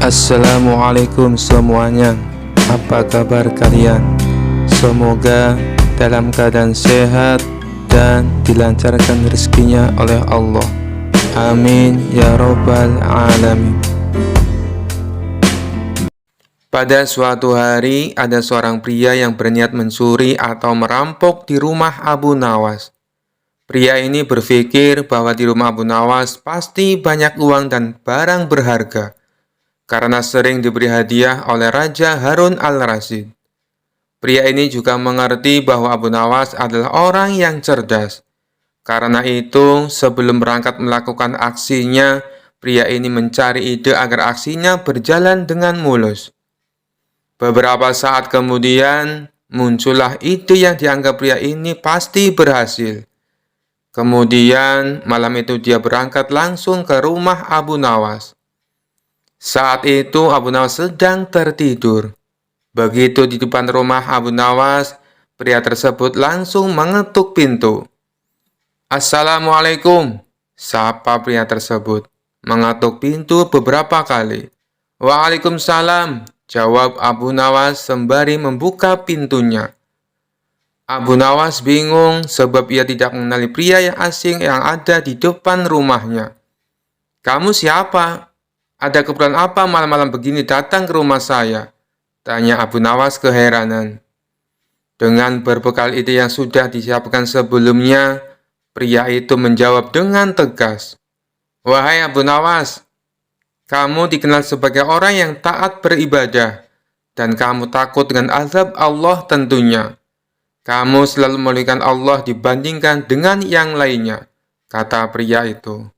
Assalamualaikum semuanya. Apa kabar kalian? Semoga dalam keadaan sehat dan dilancarkan rezekinya oleh Allah. Amin ya robbal alamin. Pada suatu hari ada seorang pria yang berniat mencuri atau merampok di rumah Abu Nawas. Pria ini berpikir bahwa di rumah Abu Nawas pasti banyak uang dan barang berharga, karena sering diberi hadiah oleh Raja Harun al-Rasyid. Pria ini juga mengerti bahwa Abu Nawas adalah orang yang cerdas. Karena itu, sebelum berangkat melakukan aksinya, pria ini mencari ide agar aksinya berjalan dengan mulus. Beberapa saat kemudian, muncullah ide yang dianggap pria ini pasti berhasil. Kemudian, malam itu dia berangkat langsung ke rumah Abu Nawas. Saat itu Abu Nawas sedang tertidur. Begitu di depan rumah Abu Nawas, pria tersebut langsung mengetuk pintu. Assalamualaikum, sapa pria tersebut. Mengetuk pintu beberapa kali. Waalaikumsalam, jawab Abu Nawas sembari membuka pintunya. Abu Nawas bingung sebab ia tidak mengenali pria yang asing yang ada di depan rumahnya. Kamu siapa? Ada keperluan apa malam-malam begini datang ke rumah saya? Tanya Abu Nawas keheranan. Dengan berbekal ide yang sudah disiapkan sebelumnya, pria itu menjawab dengan tegas. Wahai Abu Nawas, kamu dikenal sebagai orang yang taat beribadah, dan kamu takut dengan azab Allah tentunya. Kamu selalu memuliakan Allah dibandingkan dengan yang lainnya, kata pria itu.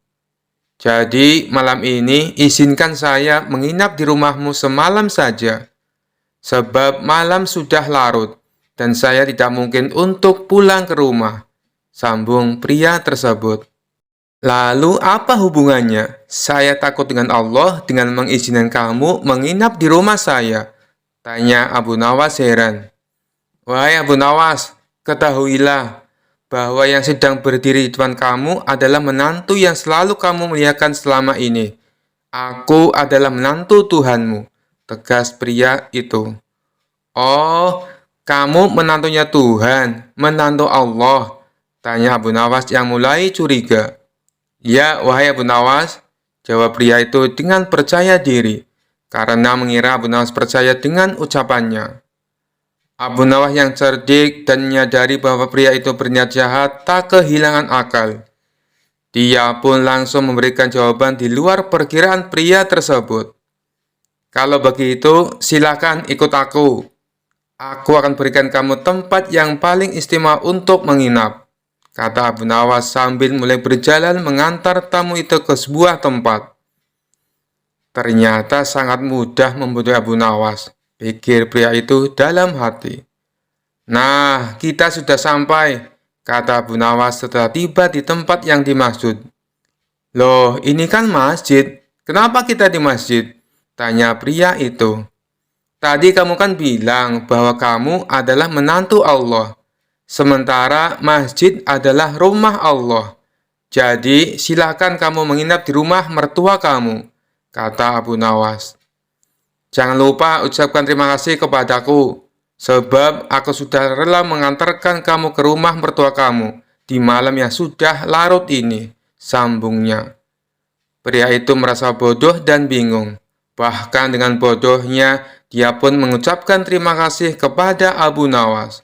Jadi, malam ini izinkan saya menginap di rumahmu semalam saja. Sebab malam sudah larut, dan saya tidak mungkin untuk pulang ke rumah, sambung pria tersebut. Lalu apa hubungannya? Saya takut dengan Allah dengan mengizinkan kamu menginap di rumah saya, tanya Abu Nawas heran. Wahai Abu Nawas, ketahuilah bahwa yang sedang berdiri di depan kamu adalah menantu yang selalu kamu muliakan selama ini. Aku adalah menantu Tuhanmu, tegas pria itu. Oh, kamu menantunya Tuhan, menantu Allah, tanya Abu Nawas yang mulai curiga. Ya, wahai Abu Nawas, jawab pria itu dengan percaya diri, karena mengira Abu Nawas percaya dengan ucapannya. Abu Nawas yang cerdik dan menyadari bahwa pria itu berniat jahat tak kehilangan akal. Dia pun langsung memberikan jawaban di luar perkiraan pria tersebut. Kalau begitu, silakan ikut aku. Aku akan berikan kamu tempat yang paling istimewa untuk menginap, kata Abu Nawas sambil mulai berjalan mengantar tamu itu ke sebuah tempat. Ternyata sangat mudah membodohi Abu Nawas, pikir pria itu dalam hati. Nah, kita sudah sampai, kata Abu Nawas setelah tiba di tempat yang dimaksud. Loh, ini kan masjid. Kenapa kita di masjid? Tanya pria itu. Tadi kamu kan bilang bahwa kamu adalah menantu Allah. Sementara masjid adalah rumah Allah. Jadi, silakan kamu menginap di rumah mertua kamu, kata Abu Nawas. Jangan lupa ucapkan terima kasih kepadaku, sebab aku sudah rela mengantarkan kamu ke rumah mertua kamu di malam yang sudah larut ini, sambungnya. Pria itu merasa bodoh dan bingung. Bahkan dengan bodohnya, dia pun mengucapkan terima kasih kepada Abu Nawas.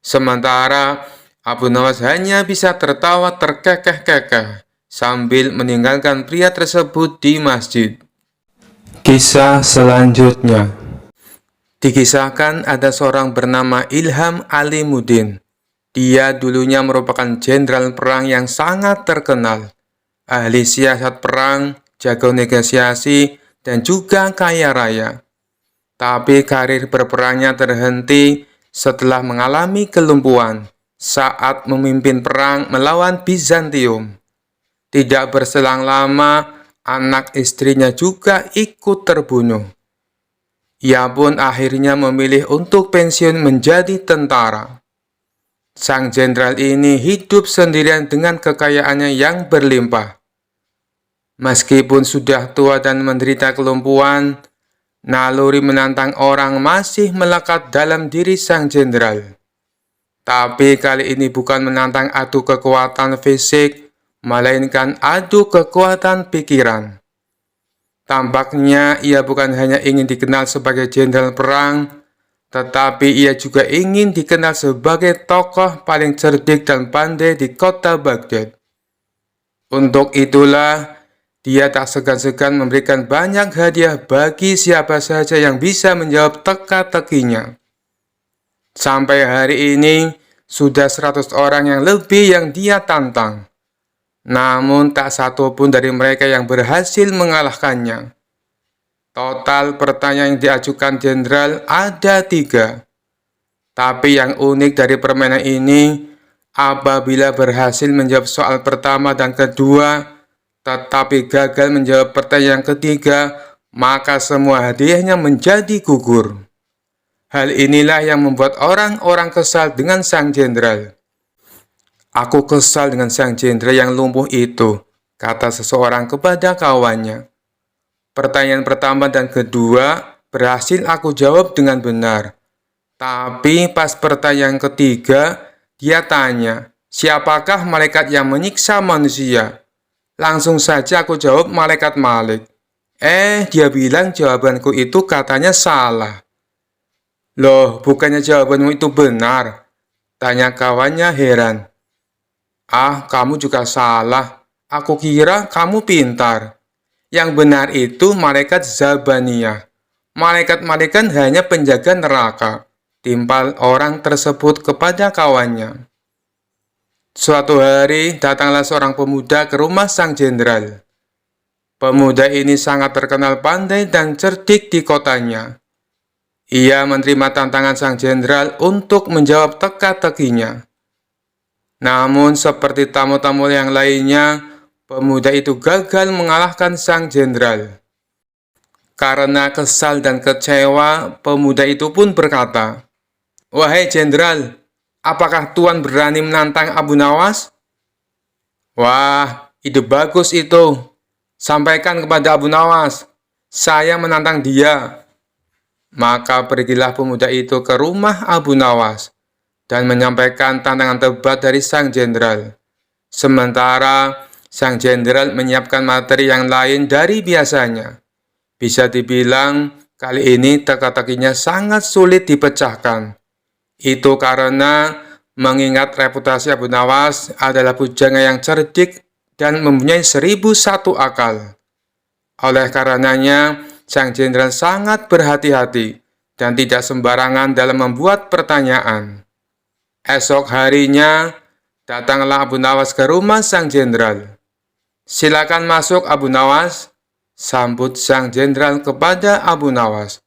Sementara, Abu Nawas hanya bisa tertawa terkekeh-kekeh sambil meninggalkan pria tersebut di masjid. Kisah selanjutnya. Dikisahkan ada seorang bernama Ilham Alimuddin. Dia dulunya merupakan jenderal perang yang sangat terkenal, ahli siasat perang, jago negosiasi, dan juga kaya raya. Tapi karir berperangnya terhenti setelah mengalami kelumpuhan saat memimpin perang melawan Bizantium. Tidak berselang lama, anak istrinya juga ikut terbunuh. Ia pun akhirnya memilih untuk pensiun menjadi tentara. Sang jenderal ini hidup sendirian dengan kekayaannya yang berlimpah. Meskipun sudah tua dan menderita kelumpuhan, naluri menantang orang masih melekat dalam diri sang jenderal. Tapi kali ini bukan menantang adu kekuatan fisik, melainkan adu kekuatan pikiran. Tampaknya ia bukan hanya ingin dikenal sebagai jenderal perang, tetapi ia juga ingin dikenal sebagai tokoh paling cerdik dan pandai di kota Baghdad. Untuk itulah, dia tak segan-segan memberikan banyak hadiah bagi siapa saja yang bisa menjawab teka-tekinya. Sampai hari ini, sudah 100 orang yang lebih yang dia tantang. Namun tak satu pun dari mereka yang berhasil mengalahkannya. Total pertanyaan yang diajukan jenderal ada 3. Tapi yang unik dari permainan ini, apabila berhasil menjawab soal pertama dan kedua, tetapi gagal menjawab pertanyaan ketiga, maka semua hadiahnya menjadi gugur. Hal inilah yang membuat orang-orang kesal dengan sang jenderal. "Aku kesal dengan sang jenderal yang lumpuh itu," kata seseorang kepada kawannya. "Pertanyaan pertama dan kedua berhasil aku jawab dengan benar. Tapi pas pertanyaan ketiga, dia tanya, siapakah malaikat yang menyiksa manusia? Langsung saja aku jawab malaikat Malik. Dia bilang jawabanku itu katanya salah." "Loh, bukannya jawabanmu itu benar?" tanya kawannya heran. Kamu juga salah. Aku kira kamu pintar. Yang benar itu malaikat Zabaniyah. Malaikat-malaikat hanya penjaga neraka," timpal orang tersebut kepada kawannya. Suatu hari, datanglah seorang pemuda ke rumah sang jenderal. Pemuda ini sangat terkenal pandai dan cerdik di kotanya. Ia menerima tantangan sang jenderal untuk menjawab teka-tekinya. Namun, seperti tamu-tamu yang lainnya, pemuda itu gagal mengalahkan sang jenderal. Karena kesal dan kecewa, pemuda itu pun berkata, "Wahai jenderal, apakah Tuan berani menantang Abu Nawas?" "Wah, ide bagus itu. Sampaikan kepada Abu Nawas, saya menantang dia." Maka pergilah pemuda itu ke rumah Abu Nawas dan menyampaikan tantangan tebat dari sang jenderal. Sementara sang jenderal menyiapkan materi yang lain dari biasanya. Bisa dibilang kali ini teka-tekinya sangat sulit dipecahkan. Itu karena mengingat reputasi Abu Nawas adalah pujangga yang cerdik dan mempunyai 1001 akal. Oleh karenanya, sang jenderal sangat berhati-hati dan tidak sembarangan dalam membuat pertanyaan. Esok harinya, datanglah Abu Nawas ke rumah sang jenderal. "Silakan masuk Abu Nawas," sambut sang jenderal kepada Abu Nawas.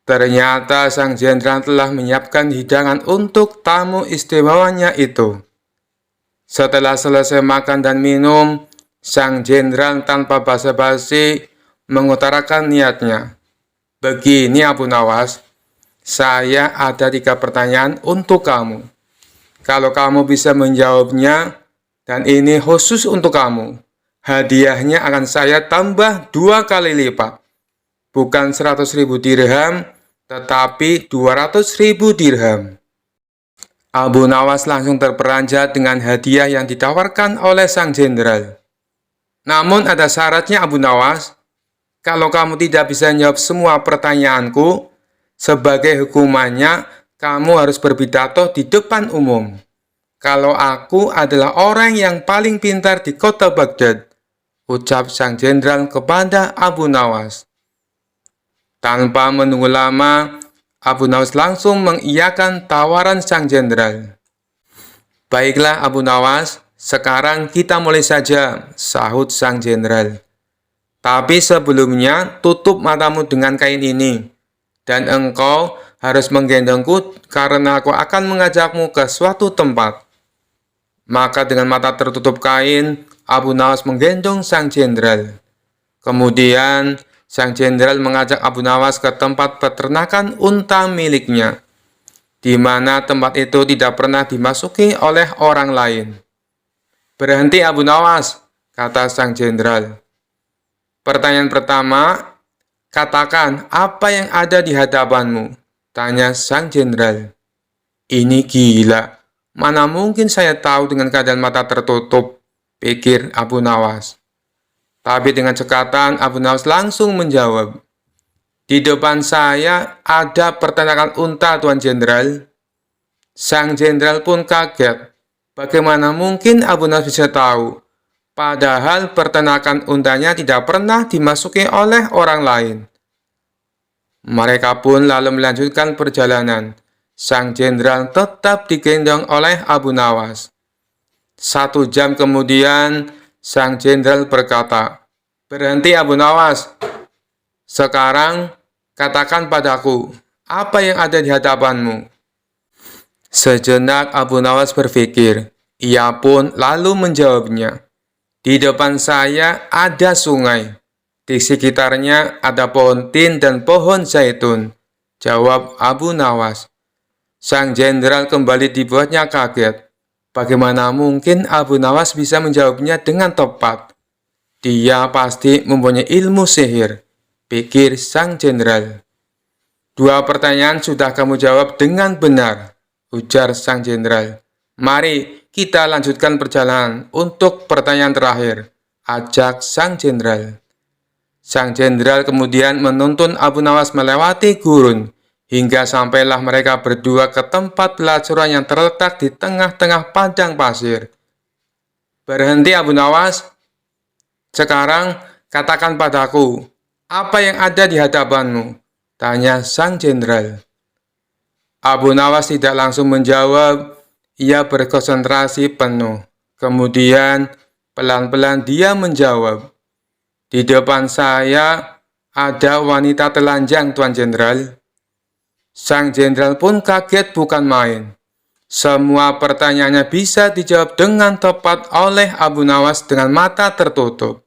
Ternyata sang jenderal telah menyiapkan hidangan untuk tamu istimewanya itu. Setelah selesai makan dan minum, sang jenderal tanpa basa-basi mengutarakan niatnya. "Begini Abu Nawas, saya ada 3 pertanyaan untuk kamu. Kalau kamu bisa menjawabnya, dan ini khusus untuk kamu, hadiahnya akan saya tambah 2 kali lipat. Bukan 100.000 dirham, tetapi 200.000 dirham. Abu Nawas langsung terperanjat dengan hadiah yang ditawarkan oleh sang jenderal. "Namun ada syaratnya Abu Nawas. Kalau kamu tidak bisa menjawab semua pertanyaanku, sebagai hukumannya, kamu harus berpidato di depan umum. Kalau aku adalah orang yang paling pintar di kota Baghdad," ucap sang jenderal kepada Abu Nawas. Tanpa menunggu lama, Abu Nawas langsung mengiyakan tawaran sang jenderal. "Baiklah Abu Nawas, sekarang kita mulai saja," sahut sang jenderal. "Tapi sebelumnya tutup matamu dengan kain ini. Dan engkau harus menggendongku karena aku akan mengajakmu ke suatu tempat." Maka dengan mata tertutup kain, Abu Nawas menggendong sang jenderal. Kemudian, sang jenderal mengajak Abu Nawas ke tempat peternakan unta miliknya, di mana tempat itu tidak pernah dimasuki oleh orang lain. "Berhenti Abu Nawas," kata sang jenderal. Pertanyaan pertama, katakan apa yang ada di hadapanmu, tanya sang jenderal. Ini gila, mana mungkin saya tahu dengan keadaan mata tertutup, pikir Abu Nawas. Tapi dengan cekatan, Abu Nawas langsung menjawab. Di depan saya ada peternakan unta, Tuan Jenderal. Sang jenderal pun kaget. Bagaimana mungkin Abu Nawas bisa tahu? Padahal peternakan untanya tidak pernah dimasuki oleh orang lain. Mereka pun lalu melanjutkan perjalanan. Sang jenderal tetap digendong oleh Abu Nawas. 1 jam kemudian, sang jenderal berkata, "Berhenti Abu Nawas. Sekarang katakan padaku, apa yang ada di hadapanmu?" Sejenak Abu Nawas berpikir. Ia pun lalu menjawabnya, "Di depan saya ada sungai. Di sekitarnya ada pohon tin dan pohon zaitun," jawab Abu Nawas. Sang jenderal kembali dibuatnya kaget. Bagaimana mungkin Abu Nawas bisa menjawabnya dengan tepat? Dia pasti mempunyai ilmu sihir, pikir sang jenderal. 2 pertanyaan sudah kamu jawab dengan benar, ujar sang jenderal. Mari kita lanjutkan perjalanan untuk pertanyaan terakhir, ajak sang jenderal. Sang jenderal kemudian menuntun Abu Nawas melewati gurun, hingga sampailah mereka berdua ke tempat pelacuran yang terletak di tengah-tengah padang pasir. "Berhenti Abu Nawas. Sekarang katakan padaku, apa yang ada di hadapanmu?" tanya sang jenderal. Abu Nawas tidak langsung menjawab, ia berkonsentrasi penuh. Kemudian pelan-pelan dia menjawab, "Di depan saya ada wanita telanjang, Tuan Jenderal." Sang jenderal pun kaget bukan main. Semua pertanyaannya bisa dijawab dengan tepat oleh Abu Nawas dengan mata tertutup.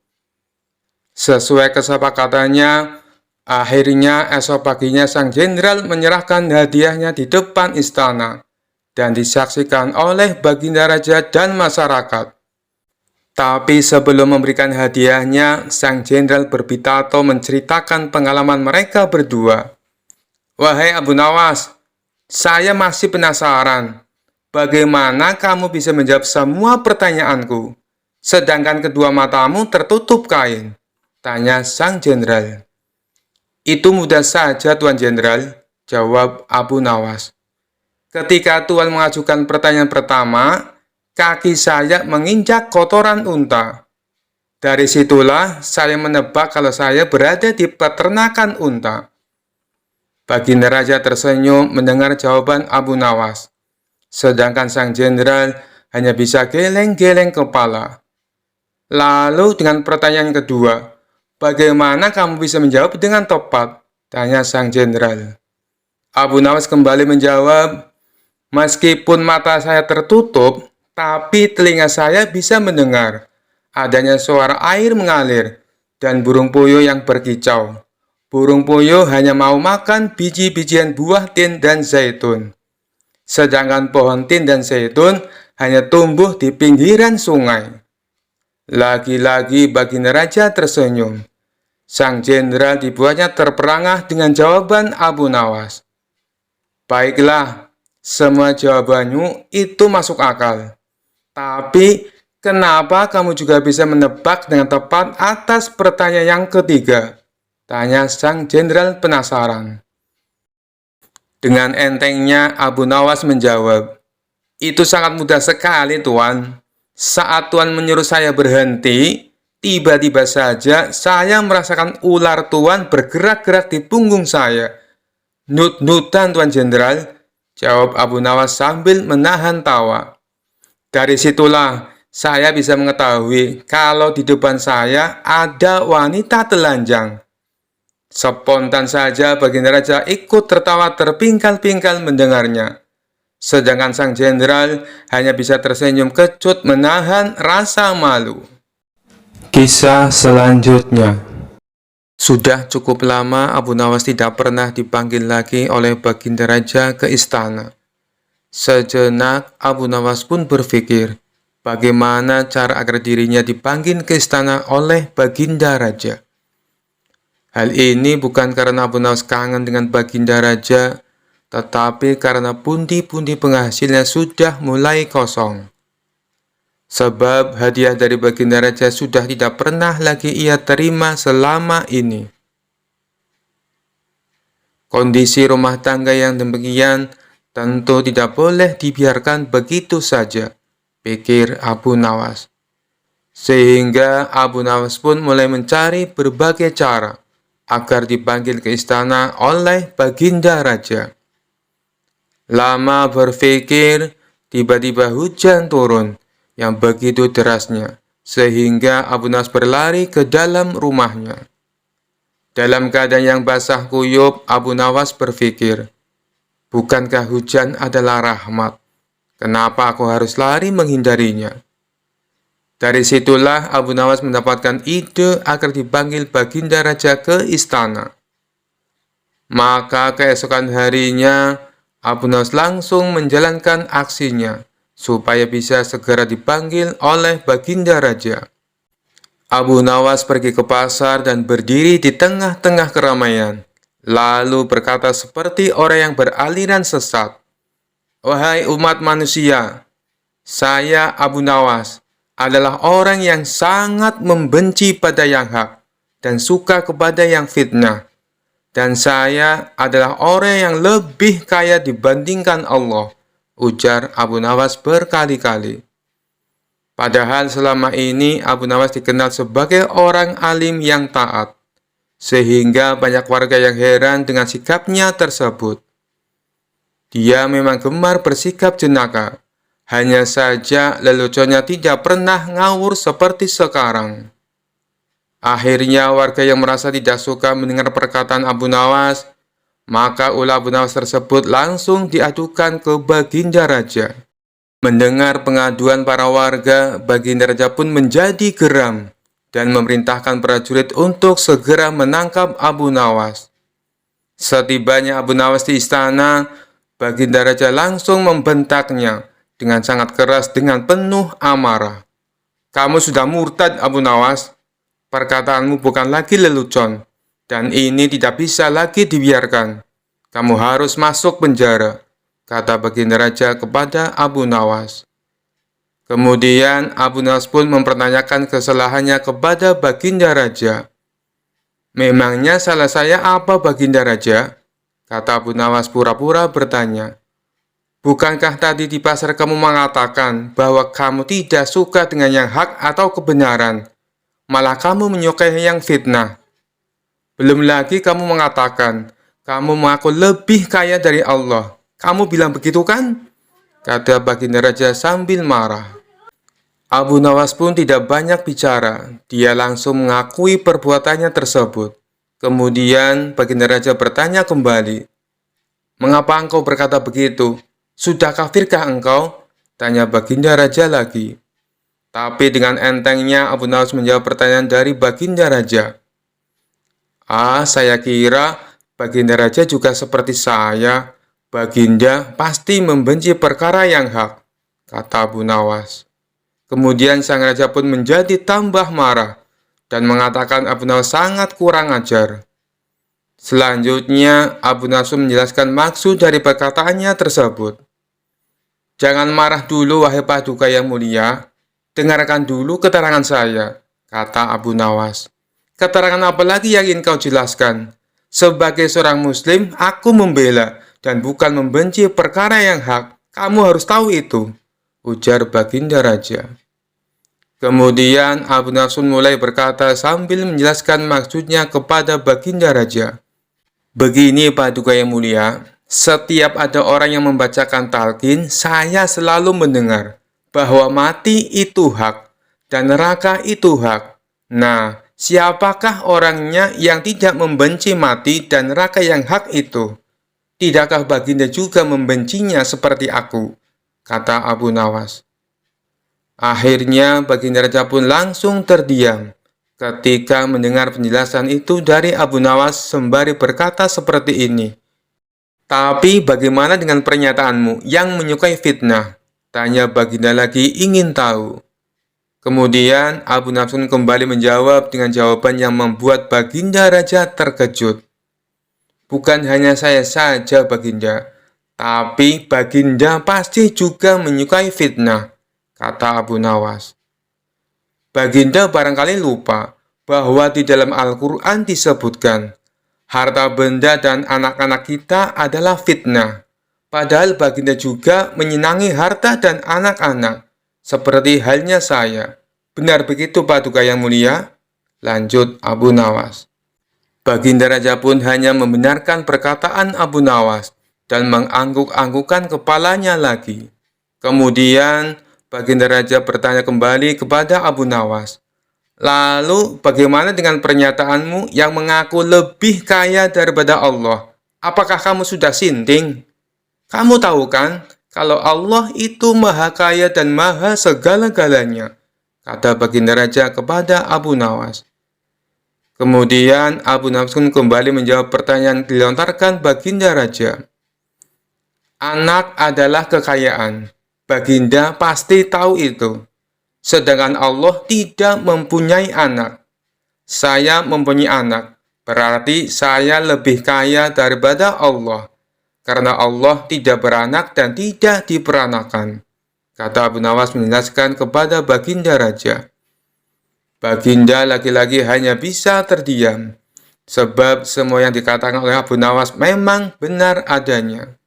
Sesuai kesepakatannya, akhirnya esok paginya sang jenderal menyerahkan hadiahnya di depan istana dan disaksikan oleh Baginda Raja dan masyarakat. Tapi sebelum memberikan hadiahnya, sang jenderal berpidato menceritakan pengalaman mereka berdua. "Wahai Abu Nawas, saya masih penasaran. Bagaimana kamu bisa menjawab semua pertanyaanku, sedangkan kedua matamu tertutup kain?" tanya sang jenderal. "Itu mudah saja, Tuan Jenderal," jawab Abu Nawas. "Ketika Tuan mengajukan pertanyaan pertama, kaki saya menginjak kotoran unta. Dari situlah saya menebak kalau saya berada di peternakan unta." Baginda Raja tersenyum mendengar jawaban Abu Nawas. Sedangkan sang jenderal hanya bisa geleng-geleng kepala. "Lalu dengan pertanyaan kedua, bagaimana kamu bisa menjawab dengan tepat?" tanya sang jenderal. Abu Nawas kembali menjawab, "Meskipun mata saya tertutup, tapi telinga saya bisa mendengar adanya suara air mengalir dan burung puyuh yang berkicau. Burung puyuh hanya mau makan biji-bijian buah tin dan zaitun. Sedangkan pohon tin dan zaitun hanya tumbuh di pinggiran sungai." Lagi-lagi Baginda Raja tersenyum. Sang jenderal dibuatnya terperangah dengan jawaban Abu Nawas. "Baiklah, semua jawabanmu itu masuk akal. Tapi kenapa kamu juga bisa menebak dengan tepat atas pertanyaan yang ketiga?" tanya sang jenderal penasaran. Dengan entengnya Abu Nawas menjawab, "Itu sangat mudah sekali, Tuan. Saat Tuan menyuruh saya berhenti, tiba-tiba saja saya merasakan ular Tuan bergerak-gerak di punggung saya." "Nut-nutan, Tuan Jenderal," jawab Abu Nawas sambil menahan tawa. "Dari situlah saya bisa mengetahui kalau di depan saya ada wanita telanjang." Spontan saja Baginda Raja ikut tertawa terpingkal-pingkal mendengarnya. Sedangkan sang jenderal hanya bisa tersenyum kecut menahan rasa malu. Kisah selanjutnya. Sudah cukup lama Abu Nawas tidak pernah dipanggil lagi oleh Baginda Raja ke istana. Sejenak Abu Nawas pun berpikir, bagaimana cara agar dirinya dipanggil ke istana oleh Baginda Raja. Hal ini bukan karena Abu Nawas kangen dengan Baginda Raja, tetapi karena pundi-pundi penghasilnya sudah mulai kosong. Sebab hadiah dari Baginda Raja sudah tidak pernah lagi ia terima selama ini. Kondisi rumah tangga yang demikian tentu tidak boleh dibiarkan begitu saja, pikir Abu Nawas. Sehingga Abu Nawas pun mulai mencari berbagai cara agar dipanggil ke istana oleh Baginda Raja. Lama berpikir, tiba-tiba hujan turun yang begitu derasnya, sehingga Abu Nawas berlari ke dalam rumahnya. Dalam keadaan yang basah kuyup, Abu Nawas berpikir, bukankah hujan adalah rahmat? Kenapa aku harus lari menghindarinya? Dari situlah Abu Nawas mendapatkan ide agar dipanggil Baginda Raja ke istana. Maka keesokan harinya, Abu Nawas langsung menjalankan aksinya supaya bisa segera dipanggil oleh Baginda Raja. Abu Nawas pergi ke pasar dan berdiri di tengah-tengah keramaian, lalu berkata seperti orang yang beraliran sesat, "Wahai umat manusia, saya Abu Nawas adalah orang yang sangat membenci pada yang hak dan suka kepada yang fitnah. Dan saya adalah orang yang lebih kaya dibandingkan Allah," ujar Abu Nawas berkali-kali. Padahal selama ini Abu Nawas dikenal sebagai orang alim yang taat, sehingga banyak warga yang heran dengan sikapnya tersebut. Dia memang gemar bersikap jenaka, hanya saja leluconnya tidak pernah ngawur seperti sekarang. Akhirnya warga yang merasa tidak suka mendengar perkataan Abu Nawas, maka ulah Abu Nawas tersebut langsung diadukan ke Baginda Raja. Mendengar pengaduan para warga, Baginda Raja pun menjadi geram dan memerintahkan prajurit untuk segera menangkap Abu Nawas. Setibanya Abu Nawas di istana, Baginda Raja langsung membentaknya dengan sangat keras dengan penuh amarah. "Kamu sudah murtad, Abu Nawas. Perkataanmu bukan lagi lelucon, dan ini tidak bisa lagi dibiarkan. Kamu harus masuk penjara," kata Baginda Raja kepada Abu Nawas. Kemudian Abu Nawas pun mempertanyakan kesalahannya kepada Baginda Raja. "Memangnya salah saya apa, Baginda Raja?" kata Abu Nawas pura-pura bertanya. "Bukankah tadi di pasar kamu mengatakan bahwa kamu tidak suka dengan yang hak atau kebenaran, malah kamu menyukai yang fitnah? Belum lagi kamu mengatakan kamu mengaku lebih kaya dari Allah. Kamu bilang begitu kan?" kata Baginda Raja sambil marah. Abu Nawas pun tidak banyak bicara. Dia langsung mengakui perbuatannya tersebut. Kemudian Baginda Raja bertanya kembali, "Mengapa engkau berkata begitu? Sudah kafirkah engkau?" tanya Baginda Raja lagi. Tapi dengan entengnya Abu Nawas menjawab pertanyaan dari Baginda Raja. Saya kira Baginda Raja juga seperti saya. Baginda pasti membenci perkara yang hak," kata Abu Nawas. Kemudian sang raja pun menjadi tambah marah dan mengatakan Abu Nawas sangat kurang ajar. Selanjutnya, Abu Nawas menjelaskan maksud dari perkataannya tersebut. "Jangan marah dulu, wahai Paduka yang mulia. Dengarkan dulu keterangan saya," kata Abu Nawas. "Keterangan apa lagi yang ingin kau jelaskan? Sebagai seorang muslim, aku membela dan bukan membenci perkara yang hak. Kamu harus tahu itu," ujar Baginda Raja. Kemudian Abu Nawas mulai berkata sambil menjelaskan maksudnya kepada Baginda Raja. "Begini Paduka yang mulia, setiap ada orang yang membacakan talqin, saya selalu mendengar bahwa mati itu hak dan neraka itu hak. Nah, siapakah orangnya yang tidak membenci mati dan neraka yang hak itu? Tidakkah Baginda juga membencinya seperti aku?" kata Abu Nawas. Akhirnya Baginda Raja pun langsung terdiam ketika mendengar penjelasan itu dari Abu Nawas sembari berkata seperti ini, "Tapi bagaimana dengan pernyataanmu yang menyukai fitnah? Tanya baginda lagi ingin tahu. Kemudian Abu Nawas pun kembali menjawab dengan jawaban yang membuat baginda raja terkejut. Bukan hanya saya saja baginda, tapi baginda pasti juga menyukai fitnah, kata Abu Nawas. Baginda barangkali lupa bahwa di dalam Al-Quran disebutkan, harta benda dan anak-anak kita adalah fitnah. Padahal baginda juga menyenangi harta dan anak-anak, seperti halnya saya. Benar begitu Paduka yang mulia? Lanjut Abu Nawas. Baginda raja pun hanya membenarkan perkataan Abu Nawas dan mengangguk-anggukkan kepalanya lagi. Kemudian baginda raja bertanya kembali kepada Abu Nawas. Lalu bagaimana dengan pernyataanmu yang mengaku lebih kaya daripada Allah? Apakah kamu sudah sinting? Kamu tahu kan, kalau Allah itu maha kaya dan maha segala-galanya, kata baginda raja kepada Abu Nawas. Kemudian Abu Nawas pun kembali menjawab pertanyaan dilontarkan baginda raja. Anak adalah kekayaan. Baginda pasti tahu itu. Sedangkan Allah tidak mempunyai anak. Saya mempunyai anak, berarti saya lebih kaya daripada Allah. Karena Allah tidak beranak dan tidak diperanakan, kata Abu Nawas menjelaskan kepada baginda raja. Baginda lagi-lagi hanya bisa terdiam, sebab semua yang dikatakan oleh Abu Nawas memang benar adanya.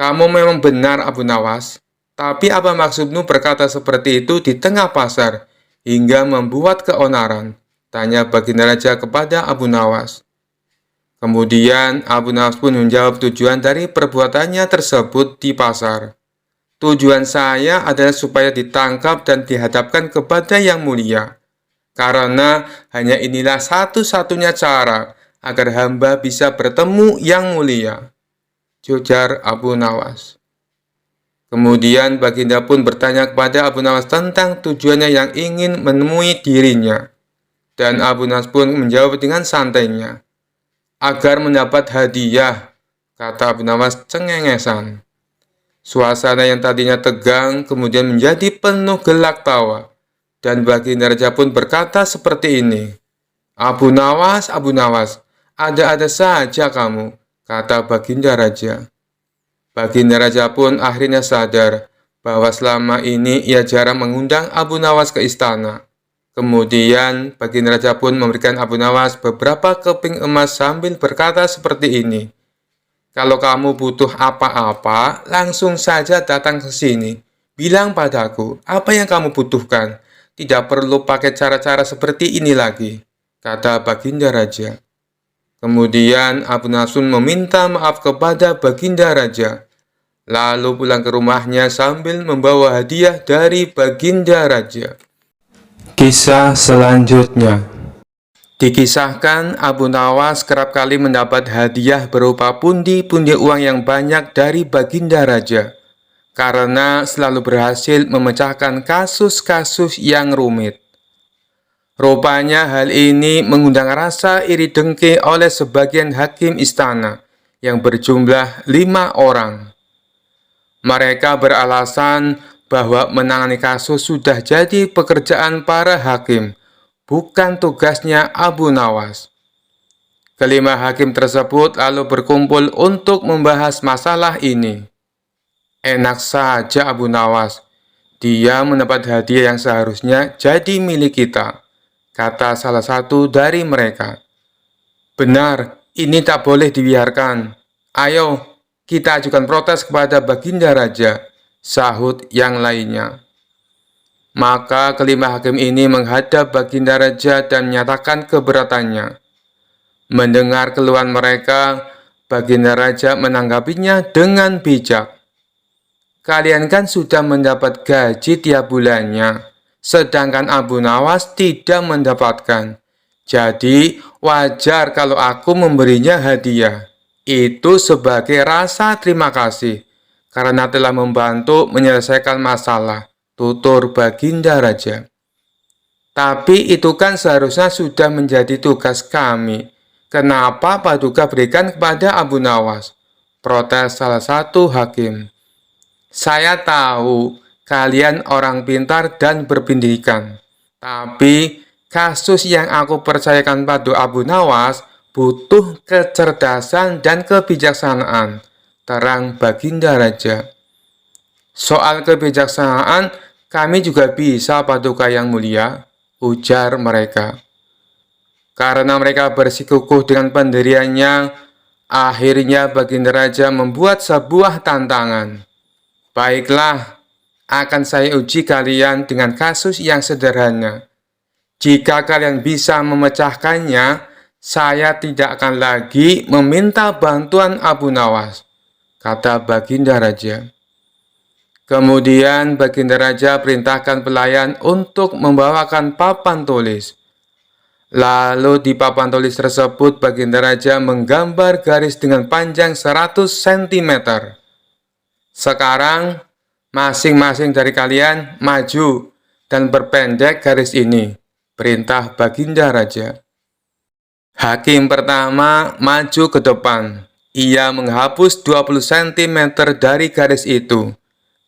Kamu memang benar Abu Nawas, tapi apa maksudmu berkata seperti itu di tengah pasar, hingga membuat keonaran? Tanya baginda raja kepada Abu Nawas. Kemudian Abu Nawas pun menjawab tujuan dari perbuatannya tersebut di pasar. Tujuan saya adalah supaya ditangkap dan dihadapkan kepada yang mulia. Karena hanya inilah satu-satunya cara agar hamba bisa bertemu yang mulia, ujar Abu Nawas. Kemudian baginda pun bertanya kepada Abu Nawas tentang tujuannya yang ingin menemui dirinya. Dan Abu Nawas pun menjawab dengan santainya. Agar mendapat hadiah, kata Abu Nawas cengengesan. Suasana yang tadinya tegang kemudian menjadi penuh gelak tawa. Dan baginda raja pun berkata seperti ini. Abu Nawas, ada-ada saja kamu, kata baginda raja. Baginda raja pun akhirnya sadar bahwa selama ini ia jarang mengundang Abu Nawas ke istana. Kemudian baginda raja pun memberikan Abu Nawas beberapa keping emas sambil berkata seperti ini. Kalau kamu butuh apa-apa, langsung saja datang ke sini. Bilang padaku, apa yang kamu butuhkan? Tidak perlu pakai cara-cara seperti ini lagi, kata baginda raja. Kemudian Abu Nawas meminta maaf kepada baginda raja, lalu pulang ke rumahnya sambil membawa hadiah dari baginda raja. Kisah selanjutnya. Dikisahkan Abu Nawas kerap kali mendapat hadiah berupa pundi-pundi uang yang banyak dari baginda raja, karena selalu berhasil memecahkan kasus-kasus yang rumit. Rupanya hal ini mengundang rasa iri dengki oleh sebagian hakim istana yang berjumlah 5 orang. Mereka beralasan bahwa menangani kasus sudah jadi pekerjaan para hakim, bukan tugasnya Abu Nawas. Kelima hakim tersebut lalu berkumpul untuk membahas masalah ini. Enak saja Abu Nawas, dia mendapat hadiah yang seharusnya jadi milik kita, kata salah satu dari mereka. Benar, ini tak boleh dibiarkan. Ayo, kita ajukan protes kepada baginda raja, sahut yang lainnya. Maka kelima hakim ini menghadap baginda raja dan menyatakan keberatannya. Mendengar keluhan mereka, baginda raja menanggapinya dengan bijak. Kalian kan sudah mendapat gaji tiap bulannya, sedangkan Abu Nawas tidak mendapatkan. Jadi wajar kalau aku memberinya hadiah. Itu sebagai rasa terima kasih karena telah membantu menyelesaikan masalah, tutur baginda raja. Tapi itu kan seharusnya sudah menjadi tugas kami. Kenapa Paduka berikan kepada Abu Nawas? Protes salah satu hakim. Saya tahu kalian orang pintar dan berpendidikan, tapi kasus yang aku percayakan pada Abu Nawas butuh kecerdasan dan kebijaksanaan. Terang Baginda Raja. Soal kebijaksanaan, kami juga bisa, Paduka Yang Mulia, ujar mereka. Karena mereka bersikukuh dengan pendiriannya, akhirnya Baginda Raja membuat sebuah tantangan. Baiklah, akan saya uji kalian dengan kasus yang sederhana. Jika kalian bisa memecahkannya, saya tidak akan lagi meminta bantuan Abu Nawas, kata Baginda Raja. Kemudian Baginda Raja perintahkan pelayan untuk membawakan papan tulis. Lalu di papan tulis tersebut Baginda Raja menggambar garis dengan panjang 100 cm. Sekarang masing-masing dari kalian maju dan perpendek garis ini, perintah Baginda Raja. Hakim pertama maju ke depan. Ia menghapus 20 cm dari garis itu,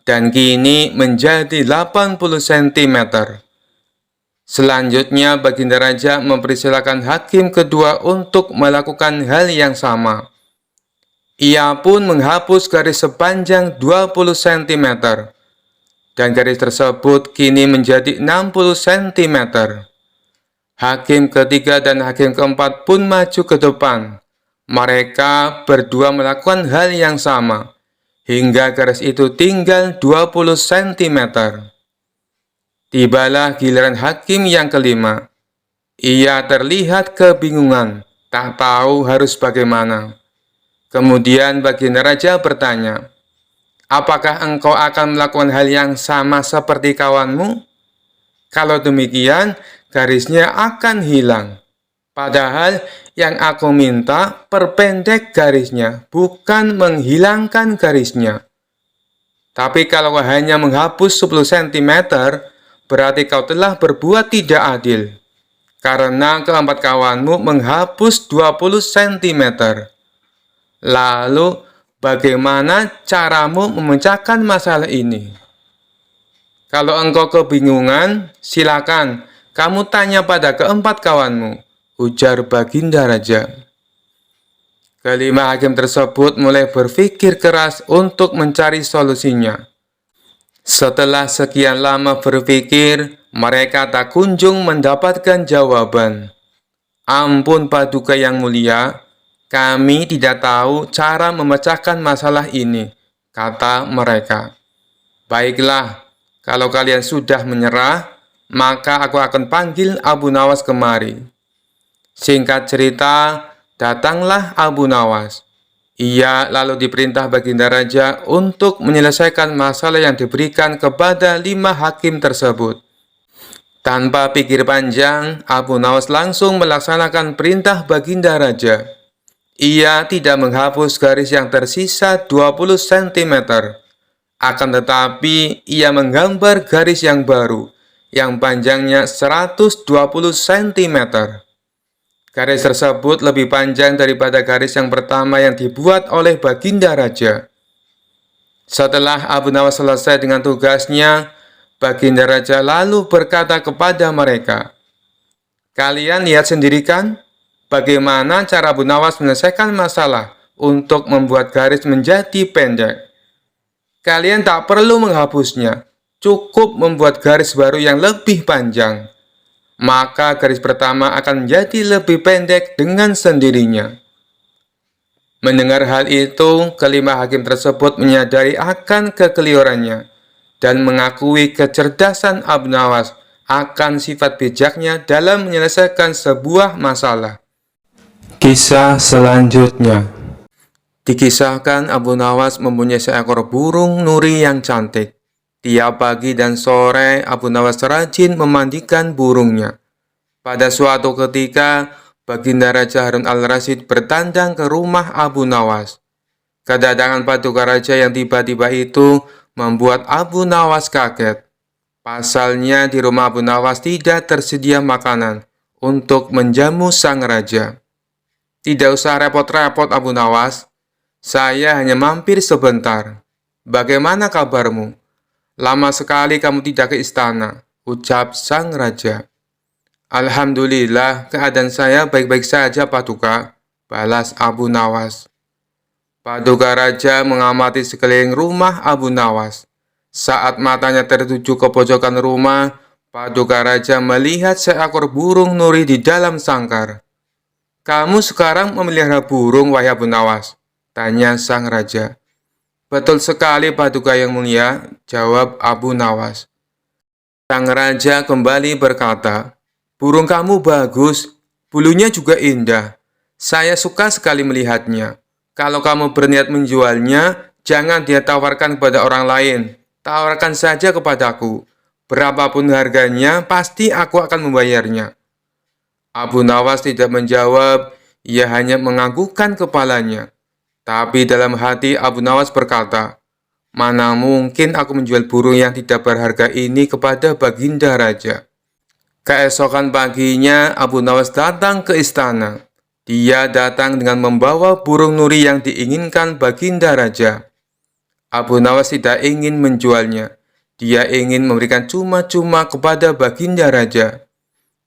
dan kini menjadi 80 cm. Selanjutnya Baginda Raja mempersilakan hakim kedua untuk melakukan hal yang sama. Ia pun menghapus garis sepanjang 20 cm, dan garis tersebut kini menjadi 60 cm. Hakim ketiga dan hakim keempat pun maju ke depan. Mereka berdua melakukan hal yang sama, hingga garis itu tinggal 20 cm. Tibalah giliran hakim yang kelima. Ia terlihat kebingungan, tak tahu harus bagaimana. Kemudian Baginda Raja bertanya, "Apakah engkau akan melakukan hal yang sama seperti kawanmu? Kalau demikian, garisnya akan hilang. Padahal yang aku minta perpendek garisnya, bukan menghilangkan garisnya. Tapi kalau hanya menghapus 10 cm, berarti kau telah berbuat tidak adil. Karena keempat kawanmu menghapus 20 cm. Lalu, bagaimana caramu memecahkan masalah ini? Kalau engkau kebingungan, silakan kamu tanya pada keempat kawanmu, ujar Baginda Raja. Kelima hakim tersebut mulai berpikir keras untuk mencari solusinya. Setelah sekian lama berpikir, mereka tak kunjung mendapatkan jawaban. Ampun Paduka Yang Mulia, kami tidak tahu cara memecahkan masalah ini, kata mereka. Baiklah, kalau kalian sudah menyerah, maka aku akan panggil Abu Nawas kemari. Singkat cerita, datanglah Abu Nawas. Ia lalu diperintah Baginda Raja untuk menyelesaikan masalah yang diberikan kepada 5 hakim tersebut. Tanpa pikir panjang, Abu Nawas langsung melaksanakan perintah Baginda Raja. Ia tidak menghapus garis yang tersisa 20 cm. Akan tetapi, ia menggambar garis yang baru, yang panjangnya 120 cm. Garis tersebut lebih panjang daripada garis yang pertama yang dibuat oleh Baginda Raja. Setelah Abu Nawas selesai dengan tugasnya, Baginda Raja lalu berkata kepada mereka, "Kalian lihat sendiri kan, bagaimana cara Abu Nawas menyelesaikan masalah untuk membuat garis menjadi pendek. Kalian tak perlu menghapusnya, cukup membuat garis baru yang lebih panjang. Maka garis pertama akan menjadi lebih pendek dengan sendirinya." Mendengar hal itu, kelima hakim tersebut menyadari akan kekeliruannya dan mengakui kecerdasan Abu Nawas akan sifat bijaknya dalam menyelesaikan sebuah masalah. Kisah selanjutnya. Dikisahkan Abu Nawas mempunyai seekor burung nuri yang cantik. Tiap pagi dan sore Abu Nawas rajin memandikan burungnya. Pada suatu ketika, Baginda Raja Harun al-Rasyid bertandang ke rumah Abu Nawas. Kedatangan Paduka Raja yang tiba-tiba itu membuat Abu Nawas kaget. Pasalnya di rumah Abu Nawas tidak tersedia makanan untuk menjamu sang raja. "Tidak usah repot-repot Abu Nawas, saya hanya mampir sebentar. bagaimana kabarmu? Lama sekali kamu tidak ke istana, ucap sang raja. Alhamdulillah, keadaan saya baik-baik saja, Paduka, balas Abu Nawas. Paduka Raja mengamati sekeliling rumah Abu Nawas. Saat matanya tertuju ke pojokan rumah, Paduka Raja melihat seekor burung nuri di dalam sangkar. Kamu sekarang memelihara burung, wahai Abu Nawas? Tanya sang raja. Betul sekali, Paduka yang mulia, jawab Abu Nawas. Sang raja kembali berkata, burung kamu bagus, bulunya juga indah. Saya suka sekali melihatnya. Kalau kamu berniat menjualnya, jangan dia tawarkan kepada orang lain. Tawarkan saja kepadaku. Berapapun harganya, pasti aku akan membayarnya. Abu Nawas tidak menjawab, ia hanya menganggukkan kepalanya. Tapi dalam hati Abu Nawas berkata, mana mungkin aku menjual burung yang tidak berharga ini kepada Baginda Raja. Keesokan paginya, Abu Nawas datang ke istana. Dia datang dengan membawa burung nuri yang diinginkan Baginda Raja. Abu Nawas tidak ingin menjualnya. Dia ingin memberikan cuma-cuma kepada Baginda Raja.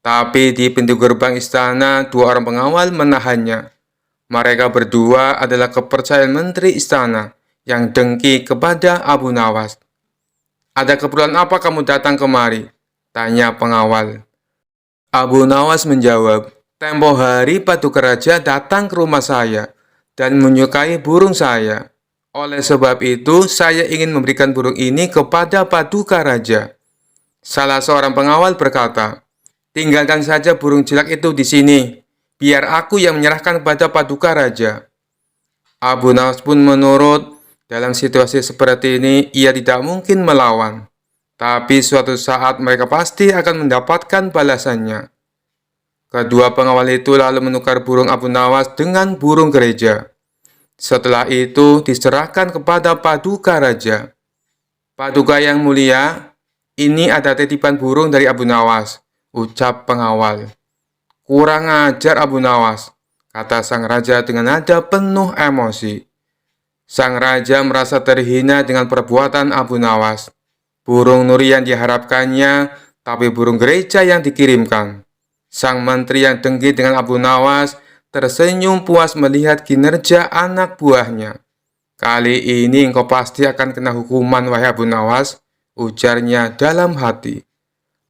Tapi di pintu gerbang istana, dua orang pengawal menahannya. Mereka berdua adalah kepercayaan menteri istana yang dengki kepada Abu Nawas. Ada keperluan apa kamu datang kemari? Tanya pengawal. Abu Nawas menjawab, tempo hari Paduka Raja datang ke rumah saya dan menyukai burung saya. Oleh sebab itu, saya ingin memberikan burung ini kepada Paduka Raja. Salah seorang pengawal berkata, tinggalkan saja burung jelek itu di sini. Biar aku yang menyerahkan kepada Paduka Raja. Abu Nawas pun menurut. Dalam situasi seperti ini, ia tidak mungkin melawan. Tapi suatu saat mereka pasti akan mendapatkan balasannya. Kedua pengawal itu lalu menukar burung Abu Nawas dengan burung gereja. Setelah itu diserahkan kepada Paduka Raja. Paduka yang mulia, ini ada titipan burung dari Abu Nawas, ucap pengawal. Kurang ajar Abu Nawas, kata sang raja dengan nada penuh emosi. Sang raja merasa terhina dengan perbuatan Abu Nawas. Burung nuri yang diharapkannya, tapi burung gereja yang dikirimkan. Sang menteri yang dengki dengan Abu Nawas tersenyum puas melihat kinerja anak buahnya. Kali ini engkau pasti akan kena hukuman, wahai Abu Nawas, ujarnya dalam hati.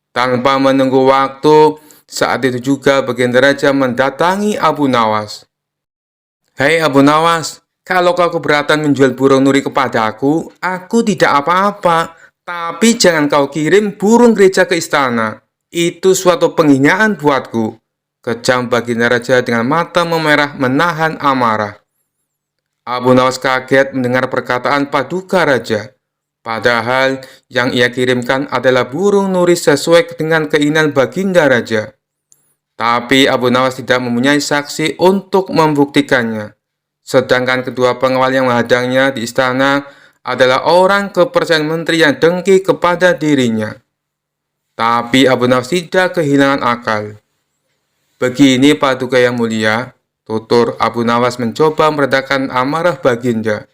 Tanpa menunggu waktu, saat itu juga Baginda Raja mendatangi Abu Nawas. Hei Abu Nawas, kalau kau keberatan menjual burung nuri kepadaku, aku tidak apa-apa. Tapi jangan kau kirim burung gereja ke istana. Itu suatu penghinaan buatku. Kejam Baginda Raja dengan mata memerah menahan amarah. Abu Nawas kaget mendengar perkataan Paduka Raja. Padahal yang ia kirimkan adalah burung nuri sesuai dengan keinginan Baginda Raja. Tapi Abu Nawas tidak mempunyai saksi untuk membuktikannya. Sedangkan kedua pengawal yang menghadangnya di istana adalah orang kepercayaan menteri yang dengki kepada dirinya. Tapi Abu Nawas tidak kehilangan akal. Begini Paduka yang mulia, tutur Abu Nawas mencoba meredakan amarah Baginda.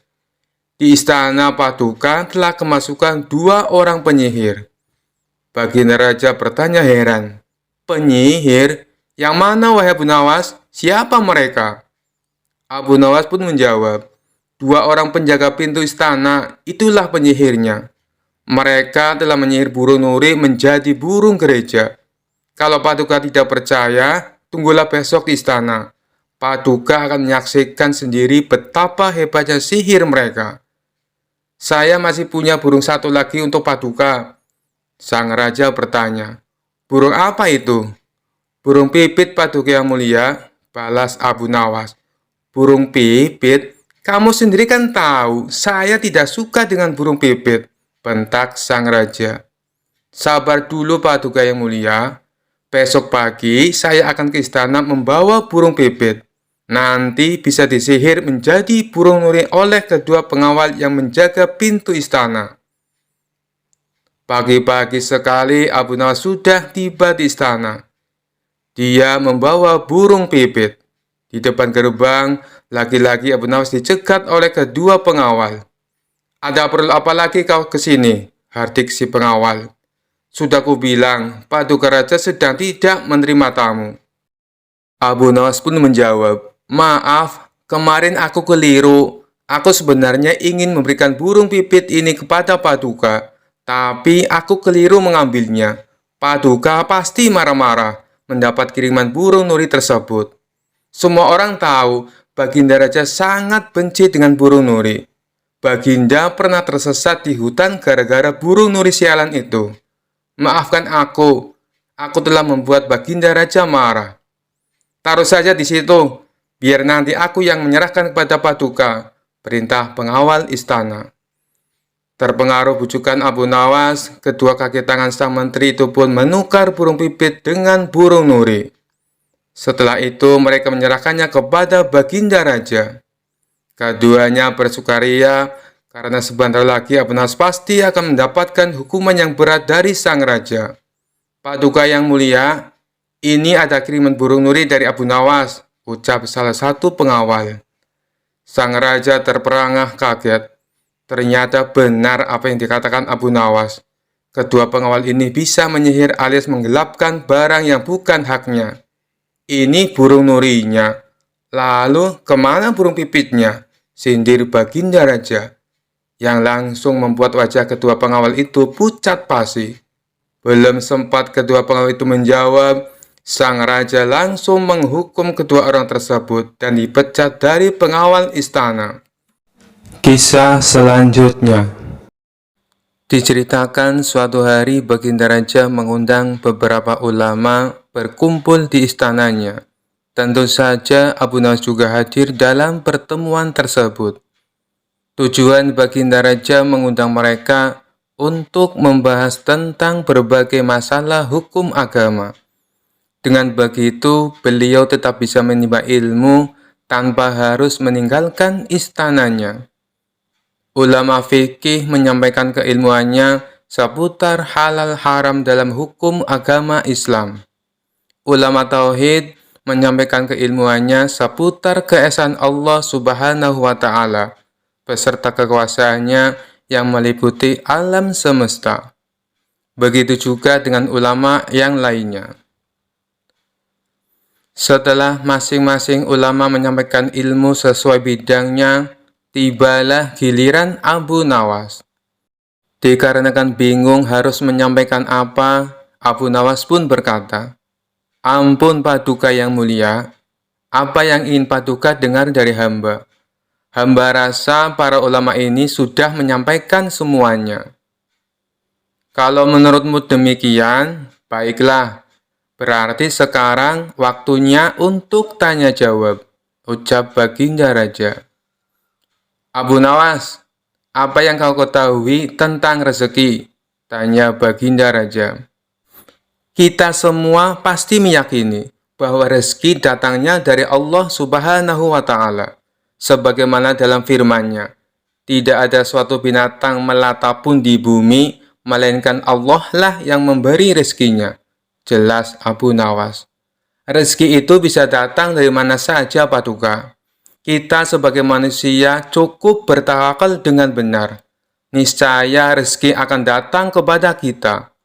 Di istana Paduka telah kemasukan dua orang penyihir. Baginda Raja bertanya heran. Penyihir? Yang mana wahai Abu Nawas? Siapa mereka? Abu Nawas pun menjawab, dua orang penjaga pintu istana, itulah penyihirnya. Mereka telah menyihir burung nuri menjadi burung gereja. Kalau Paduka tidak percaya, tunggulah besok di istana. Paduka akan menyaksikan sendiri betapa hebatnya sihir mereka. Saya masih punya burung satu lagi untuk Paduka. Sang raja bertanya, burung apa itu? Burung pipit Paduka yang mulia, balas Abu Nawas. Burung pipit? Kamu sendiri kan tahu, saya tidak suka dengan burung pipit, bentak sang raja. Sabar dulu Paduka yang mulia, besok pagi saya akan ke istana membawa burung pipit. Nanti bisa disihir menjadi burung nuri oleh kedua pengawal yang menjaga pintu istana. Pagi-pagi sekali Abu Nawas sudah tiba di istana. Dia membawa burung pipit. Di depan gerbang, lagi-lagi Abu Nawas dicegat oleh kedua pengawal. Ada perlu apa lagi kau ke sini? Hardik si pengawal. Sudah kubilang, Paduka Raja sedang tidak menerima tamu. Abu Nawas pun menjawab, maaf, kemarin aku keliru. Aku sebenarnya ingin memberikan burung pipit ini kepada Paduka, tapi aku keliru mengambilnya. Paduka pasti marah-marah mendapat kiriman burung nuri tersebut. Semua orang tahu Baginda Raja sangat benci dengan burung nuri. Baginda pernah tersesat di hutan gara-gara burung nuri sialan itu. Maafkan aku telah membuat Baginda Raja marah. Taruh saja di situ, biar nanti aku yang menyerahkan kepada Paduka, perintah pengawal istana. Terpengaruh bujukan Abu Nawas, kedua kaki tangan sang menteri itu pun menukar burung pipit dengan burung nuri. Setelah itu mereka menyerahkannya kepada Baginda Raja. Keduanya bersukaria karena sebentar lagi Abu Nawas pasti akan mendapatkan hukuman yang berat dari sang raja. Paduka yang mulia, ini ada kiriman burung nuri dari Abu Nawas, ucap salah satu pengawal. Sang raja terperangah kaget. Ternyata benar apa yang dikatakan Abu Nawas. Kedua pengawal ini bisa menyihir alias menggelapkan barang yang bukan haknya. Ini burung nurinya. Lalu kemana burung pipitnya? Sindir Baginda Raja, yang langsung membuat wajah kedua pengawal itu pucat pasi. Belum sempat kedua pengawal itu menjawab, sang raja langsung menghukum kedua orang tersebut dan dipecat dari pengawal istana. Kisah selanjutnya diceritakan suatu hari Baginda Raja mengundang beberapa ulama berkumpul di istananya. Tentu saja Abu Nawas juga hadir dalam pertemuan tersebut. Tujuan Baginda Raja mengundang mereka untuk membahas tentang berbagai masalah hukum agama. Dengan begitu, beliau tetap bisa menimba ilmu tanpa harus meninggalkan istananya. Ulama fikih menyampaikan keilmuannya seputar halal haram dalam hukum agama Islam. Ulama tauhid menyampaikan keilmuannya seputar keesaan Allah Subhanahu wa Ta'ala beserta kekuasaannya yang meliputi alam semesta. Begitu juga dengan ulama yang lainnya. Setelah masing-masing ulama menyampaikan ilmu sesuai bidangnya, tibalah giliran Abu Nawas. Dikarenakan bingung harus menyampaikan apa, Abu Nawas pun berkata, ampun Paduka yang mulia, apa yang ingin Paduka dengar dari hamba? Hamba rasa para ulama ini sudah menyampaikan semuanya. Kalau menurutmu demikian, baiklah. Berarti sekarang waktunya untuk tanya jawab, ucap Baginda Raja. Abu Nawas, apa yang kau ketahui tentang rezeki? Tanya Baginda Raja. Kita semua pasti meyakini bahwa rezeki datangnya dari Allah Subhanahu wa Ta'ala. Sebagaimana dalam firman-Nya, tidak ada suatu binatang melata pun di bumi, melainkan Allah lah yang memberi rezekinya. Jelas Abu Nawas. Rezeki itu bisa datang dari mana saja, Paduka. Kita sebagai manusia cukup bertawakal dengan benar. Niscaya rezeki akan datang kepada kita.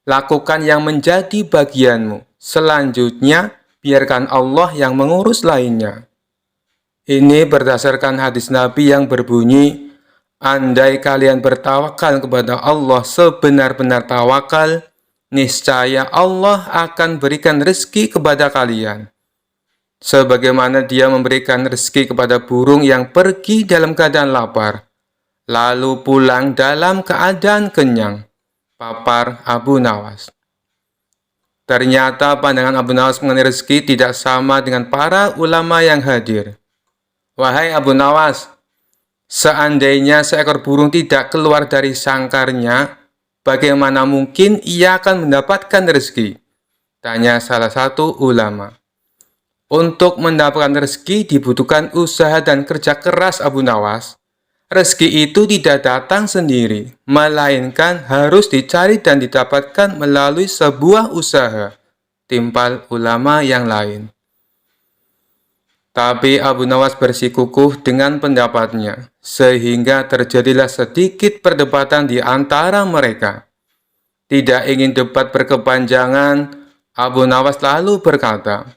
Lakukan yang menjadi bagianmu. Selanjutnya, biarkan Allah yang mengurus lainnya. Ini berdasarkan hadis Nabi yang berbunyi, andai kalian bertawakal kepada Allah sebenar-benar tawakal, niscaya Allah akan berikan rezeki kepada kalian. Sebagaimana Dia memberikan rezeki kepada burung yang pergi dalam keadaan lapar, lalu pulang dalam keadaan kenyang. Papar Abu Nawas. Ternyata pandangan Abu Nawas mengenai rezeki tidak sama dengan para ulama yang hadir. Wahai Abu Nawas, seandainya seekor burung tidak keluar dari sangkarnya, bagaimana mungkin ia akan mendapatkan rezeki? Tanya salah satu ulama. Untuk mendapatkan rezeki dibutuhkan usaha dan kerja keras Abu Nawas. Rezeki itu tidak datang sendiri, melainkan harus dicari dan didapatkan melalui sebuah usaha. Timpal ulama yang lain. Tapi Abu Nawas bersikukuh dengan pendapatnya, sehingga terjadilah sedikit perdebatan di antara mereka. Tidak ingin debat berkepanjangan, Abu Nawas lalu berkata,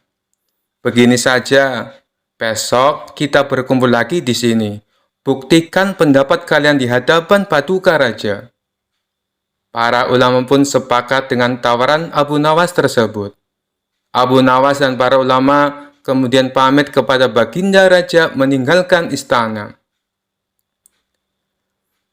"Begini saja, besok kita berkumpul lagi di sini. Buktikan pendapat kalian di hadapan Paduka Raja." Para ulama pun sepakat dengan tawaran Abu Nawas tersebut. Abu Nawas dan para ulama kemudian pamit kepada Baginda Raja meninggalkan istana.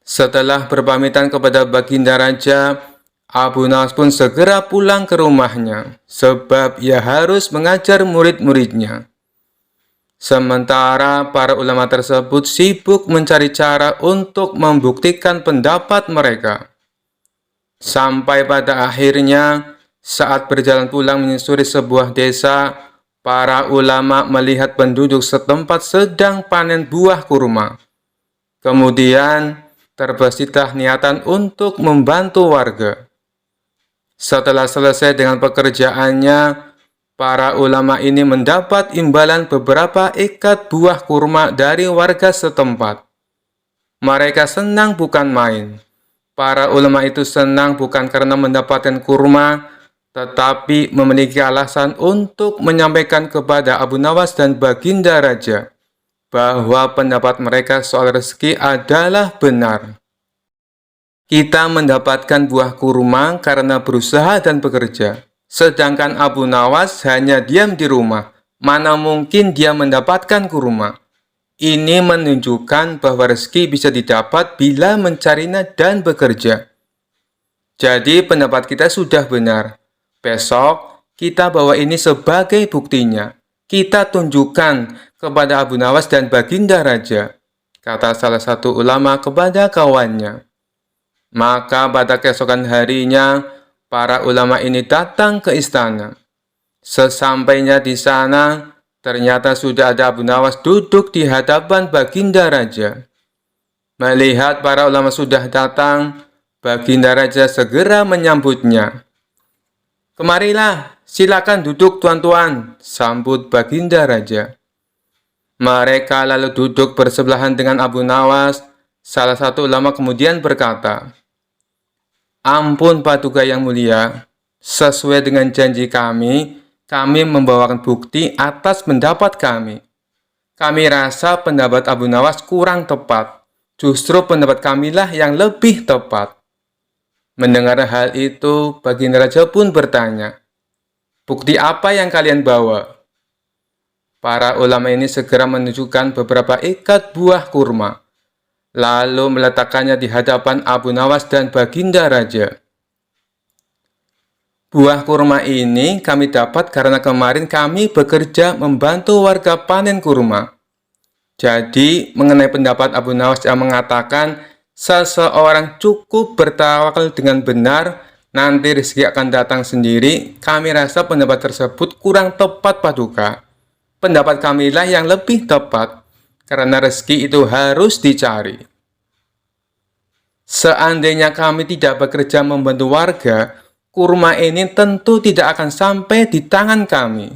Setelah berpamitan kepada Baginda Raja, Abu Nawas pun segera pulang ke rumahnya, sebab ia harus mengajar murid-muridnya. Sementara para ulama tersebut sibuk mencari cara untuk membuktikan pendapat mereka. Sampai pada akhirnya, saat berjalan pulang menyusuri sebuah desa, para ulama melihat penduduk setempat sedang panen buah kurma. Kemudian, terbesitlah niatan untuk membantu warga. Setelah selesai dengan pekerjaannya, para ulama ini mendapat imbalan beberapa ikat buah kurma dari warga setempat. Mereka senang bukan main. Para ulama itu senang bukan karena mendapatkan kurma, tetapi memiliki alasan untuk menyampaikan kepada Abu Nawas dan Baginda Raja bahwa pendapat mereka soal rezeki adalah benar. Kita mendapatkan buah kurma karena berusaha dan bekerja, sedangkan Abu Nawas hanya diam di rumah. Mana mungkin dia mendapatkan kurma? Ini menunjukkan bahwa rezeki bisa didapat bila mencarinya dan bekerja. Jadi pendapat kita sudah benar. Besok, kita bawa ini sebagai buktinya. Kita tunjukkan kepada Abu Nawas dan Baginda Raja, kata salah satu ulama kepada kawannya. Maka pada keesokan harinya, para ulama ini datang ke istana. Sesampainya di sana, ternyata sudah ada Abu Nawas duduk di hadapan Baginda Raja. Melihat para ulama sudah datang, Baginda Raja segera menyambutnya. "Kemarilah, silakan duduk tuan-tuan," sambut Baginda Raja. Mereka lalu duduk bersebelahan dengan Abu Nawas. Salah satu ulama kemudian berkata, "Ampun Paduka yang mulia, sesuai dengan janji kami membawakan bukti atas pendapat kami. Kami rasa pendapat Abu Nawas kurang tepat. Justru pendapat kamilah yang lebih tepat." Mendengar hal itu, Baginda Raja pun bertanya, "Bukti apa yang kalian bawa?" Para ulama ini segera menunjukkan beberapa ikat buah kurma, lalu meletakkannya di hadapan Abu Nawas dan Baginda Raja. "Buah kurma ini kami dapat karena kemarin kami bekerja membantu warga panen kurma. Jadi, mengenai pendapat Abu Nawas yang mengatakan seseorang cukup bertawakal dengan benar, nanti rezeki akan datang sendiri, kami rasa pendapat tersebut kurang tepat Paduka. Pendapat kamilah yang lebih tepat, karena rezeki itu harus dicari. Seandainya kami tidak bekerja membantu warga, kurma ini tentu tidak akan sampai di tangan kami.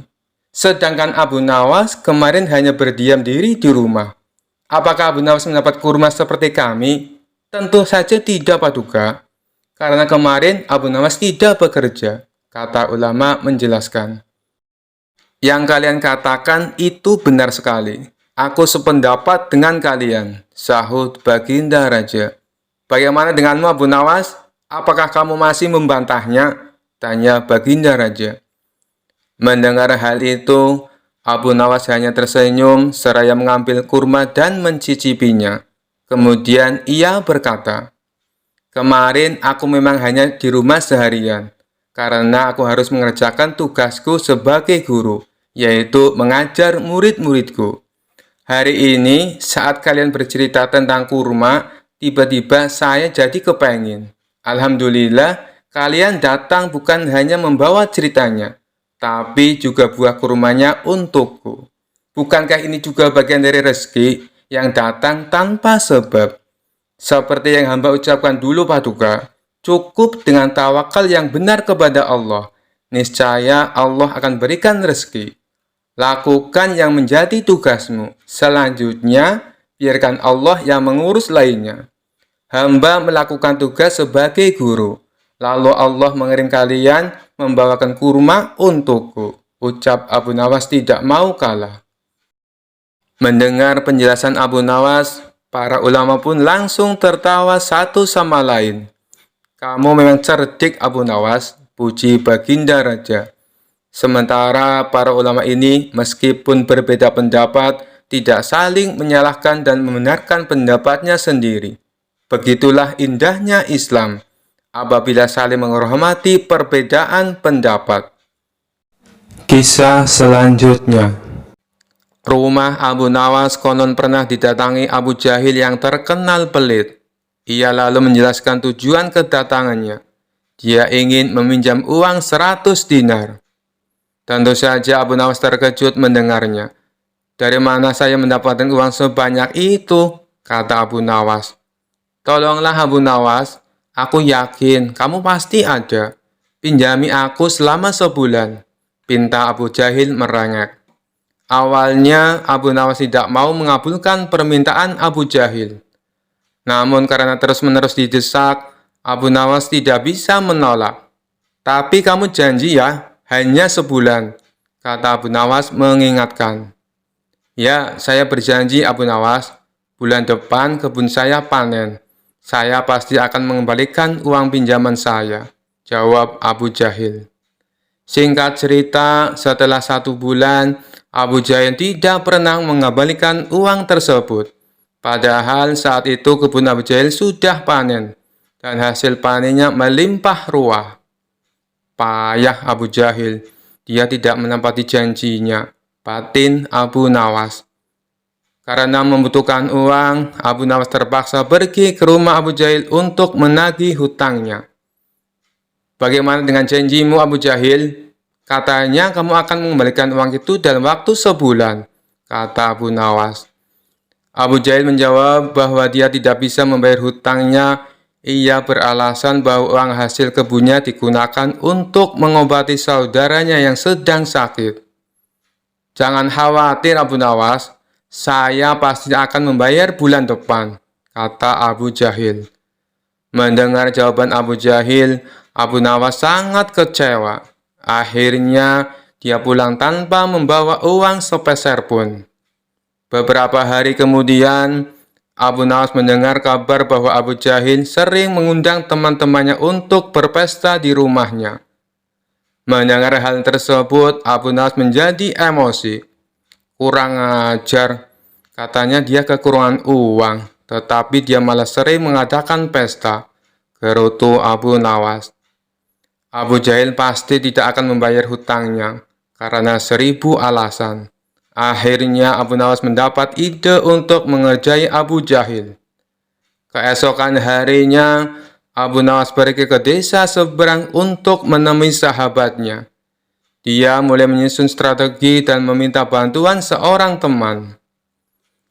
Sedangkan Abu Nawas kemarin hanya berdiam diri di rumah. Apakah Abu Nawas mendapat kurma seperti kami? Tentu saja tidak Paduka, karena kemarin Abu Nawas tidak bekerja," kata ulama menjelaskan. "Yang kalian katakan itu benar sekali. Aku sependapat dengan kalian," sahut Baginda Raja. "Bagaimana denganmu Abu Nawas? Apakah kamu masih membantahnya?" tanya Baginda Raja. Mendengar hal itu, Abu Nawas hanya tersenyum seraya mengambil kurma dan mencicipinya. Kemudian ia berkata, "Kemarin aku memang hanya di rumah seharian, karena aku harus mengerjakan tugasku sebagai guru, yaitu mengajar murid-muridku. Hari ini, saat kalian bercerita tentang kurma, tiba-tiba saya jadi kepengin. Alhamdulillah, kalian datang bukan hanya membawa ceritanya, tapi juga buah kurmanya untukku. Bukankah ini juga bagian dari rezeki yang datang tanpa sebab? Seperti yang hamba ucapkan dulu Paduka, cukup dengan tawakal yang benar kepada Allah. Niscaya Allah akan berikan rezeki. Lakukan yang menjadi tugasmu. Selanjutnya, biarkan Allah yang mengurus lainnya. Hamba melakukan tugas sebagai guru. Lalu Allah mengirim kalian membawakan kurma untukku. Ucap Abu Nawas tidak mau kalah. Mendengar penjelasan Abu Nawas, para ulama pun langsung tertawa satu sama lain. Kamu memang cerdik Abu Nawas, puji Baginda Raja. Sementara para ulama ini meskipun berbeda pendapat, tidak saling menyalahkan dan membenarkan pendapatnya sendiri. Begitulah indahnya Islam, apabila saling menghormati perbedaan pendapat. Kisah selanjutnya. Rumah Abu Nawas konon pernah didatangi Abu Jahil yang terkenal pelit. Ia lalu menjelaskan tujuan kedatangannya. Dia ingin meminjam uang 100 dinar. Tentu saja Abu Nawas terkejut mendengarnya. Dari mana saya mendapatkan uang sebanyak itu? Kata Abu Nawas. Tolonglah Abu Nawas, aku yakin kamu pasti ada. Pinjami aku selama sebulan. Pinta Abu Jahil merengek. Awalnya Abu Nawas tidak mau mengabulkan permintaan Abu Jahil. Namun karena terus-menerus didesak, Abu Nawas tidak bisa menolak. Tapi kamu janji ya, hanya sebulan, kata Abu Nawas mengingatkan. Ya, saya berjanji Abu Nawas, bulan depan kebun saya panen. Saya pasti akan mengembalikan uang pinjaman saya, jawab Abu Jahil. Singkat cerita, setelah 1 bulan, Abu Jahil tidak pernah mengembalikan uang tersebut. Padahal saat itu kebun Abu Jahil sudah panen, dan hasil panennya melimpah ruah. Payah Abu Jahil, dia tidak menepati janjinya, batin Abu Nawas. Karena membutuhkan uang, Abu Nawas terpaksa pergi ke rumah Abu Jahil untuk menagih hutangnya. Bagaimana dengan janjimu Abu Jahil? Katanya kamu akan mengembalikan uang itu dalam waktu sebulan, kata Abu Nawas. Abu Jahil menjawab bahwa dia tidak bisa membayar hutangnya. Ia beralasan bahwa uang hasil kebunnya digunakan untuk mengobati saudaranya yang sedang sakit. Jangan khawatir Abu Nawas, saya pasti akan membayar bulan depan, kata Abu Jahil. Mendengar jawaban Abu Jahil, Abu Nawas sangat kecewa. Akhirnya, dia pulang tanpa membawa uang sepeser pun. Beberapa hari kemudian, Abu Nawas mendengar kabar bahwa Abu Jahil sering mengundang teman-temannya untuk berpesta di rumahnya. Mendengar hal tersebut, Abu Nawas menjadi emosi. Kurang ajar, katanya dia kekurangan uang, tetapi dia malah sering mengadakan pesta, gerutu Abu Nawas. Abu Jahil pasti tidak akan membayar hutangnya, karena 1000 alasan. Akhirnya Abu Nawas mendapat ide untuk mengerjai Abu Jahil. Keesokan harinya, Abu Nawas pergi ke desa seberang untuk menemui sahabatnya. Dia mulai menyusun strategi dan meminta bantuan seorang teman.